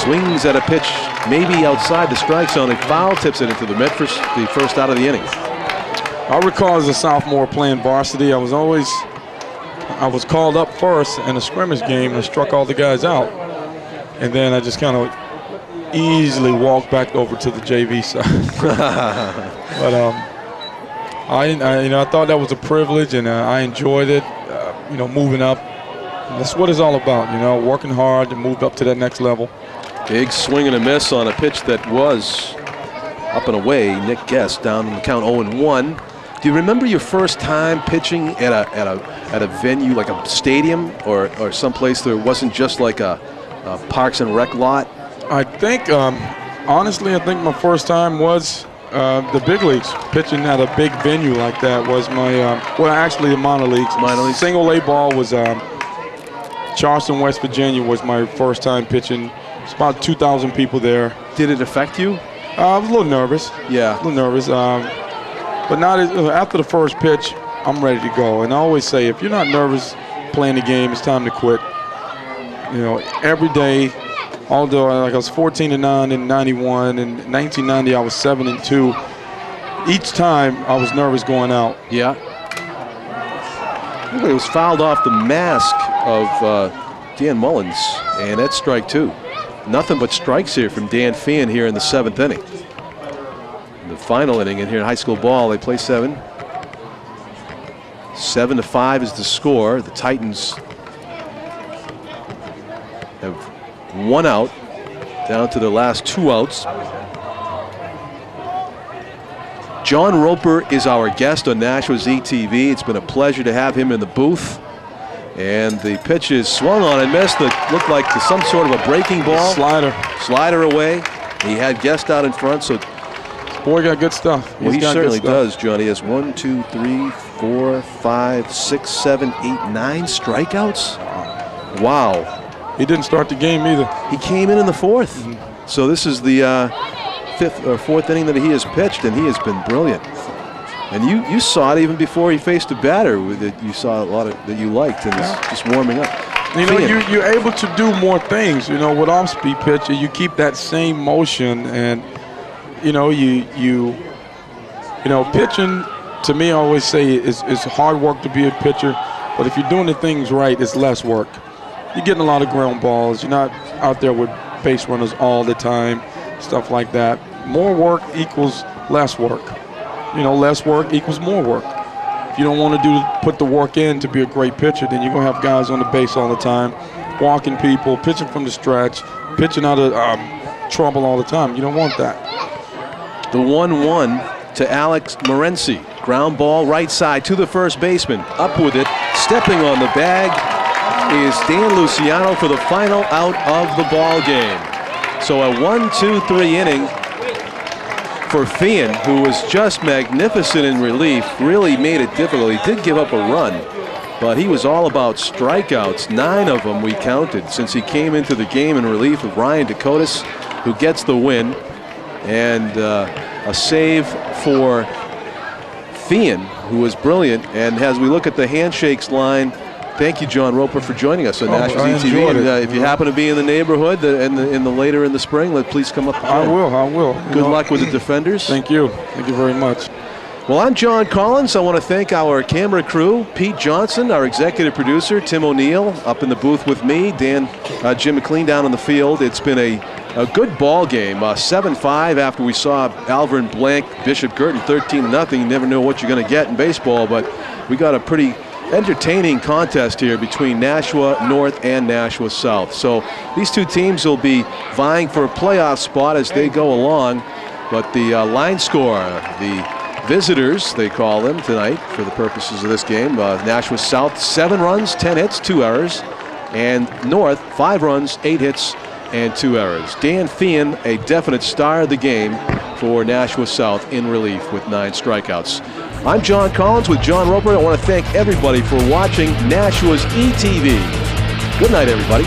swings at a pitch maybe outside the strike zone and foul tips it into the mid for the first out of the inning. I recall as a sophomore playing varsity, I was called up first in a scrimmage game and struck all the guys out. And then I just kind of easily walked back over to the JV side. But I thought that was a privilege, and I enjoyed it. Moving up. That's what it's all about, working hard to move up to that next level. Big swing and a miss on a pitch that was up and away. Nick Guest down in the count 0-1. Do you remember your first time pitching at a venue like a stadium or someplace that wasn't just like a Parks and Rec lot? I think, honestly, my first time was the big leagues. Pitching at a big venue like that was my, actually the minor leagues. Single A ball was Charleston, West Virginia was my first time pitching. It's about 2,000 people there. Did it affect you? I was a little nervous. Yeah. A little nervous. But not after the first pitch, I'm ready to go. And I always say, if you're not nervous playing the game, it's time to quit. Every day, although I was 14-9 in '91, and 1990 I was 7-2. Each time I was nervous going out. Yeah. It was fouled off the mask of Dan Mullins, and that's strike 2. Nothing but strikes here from Dan Fan here in the 7th inning. In the final inning in here in high school ball, they play 7. 7-5 is the score. The Titans have 1 out, down to their last 2 outs. John Roper is our guest on Nashua ZTV. It's been a pleasure to have him in the booth. And the pitch is swung on and missed. That looked like some sort of a breaking ball. Slider. Slider away. He had Guest out in front, so Boy got good stuff. well, he got certainly good stuff. does, John. He has 1, 2, 3, 4, 5, 6, 7, 8, 9 strikeouts. Wow. He didn't start the game either. He came in the fourth. So this is the fifth or fourth inning that he has pitched, and he has been brilliant. And you saw it even before he faced a batter that you saw a lot of that you liked, and it's just warming up. You know, Fian. you're able to do more things. You know, with off-speed pitcher, you keep that same motion, and you know, pitching. To me, I always say it's hard work to be a pitcher, but if you're doing the things right, it's less work. You're getting a lot of ground balls. You're not out there with base runners all the time, stuff like that. More work equals less work. You know, less work equals more work. If you don't want to put the work in to be a great pitcher, then you're going to have guys on the base all the time, walking people, pitching from the stretch, pitching out of trouble all the time. You don't want that. The 1-1 to Alex Morency. Ground ball right side to the first baseman. Up with it. Stepping on the bag is Dan Luciano for the final out of the ball game. So a 1-2-3 inning for Fian, who was just magnificent in relief. Really made it difficult. He did give up a run, but he was all about strikeouts. 9 of them we counted since he came into the game in relief of Ryan Dakotas, who gets the win. And a save for Fian, who was brilliant. And as we look at the handshakes line, thank you, John Roper, for joining us on Nashua ETV. And, if you happen to be in the neighborhood later in the spring, please come up. I will. Good luck with the defenders. Thank you very much. Well, I'm John Collins. I want to thank our camera crew, Pete Johnson, our executive producer, Tim O'Neill, up in the booth with me, Jim McLean down on the field. It's been a good ball game, 7-5 after we saw Alvirne blank Bishop Guertin 13-0. You never know what you're going to get in baseball, but we got a pretty entertaining contest here between Nashua North and Nashua South. So these two teams will be vying for a playoff spot as they go along, but the line score, the visitors, they call them tonight for the purposes of this game, Nashua South 7 runs, 10 hits, 2 errors, and North 5 runs, 8 hits, and 2 errors. Dan Fian, a definite star of the game for Nashua South in relief with 9 strikeouts. I'm John Collins with John Roper. I want to thank everybody for watching Nashua's ETV. Good night, everybody.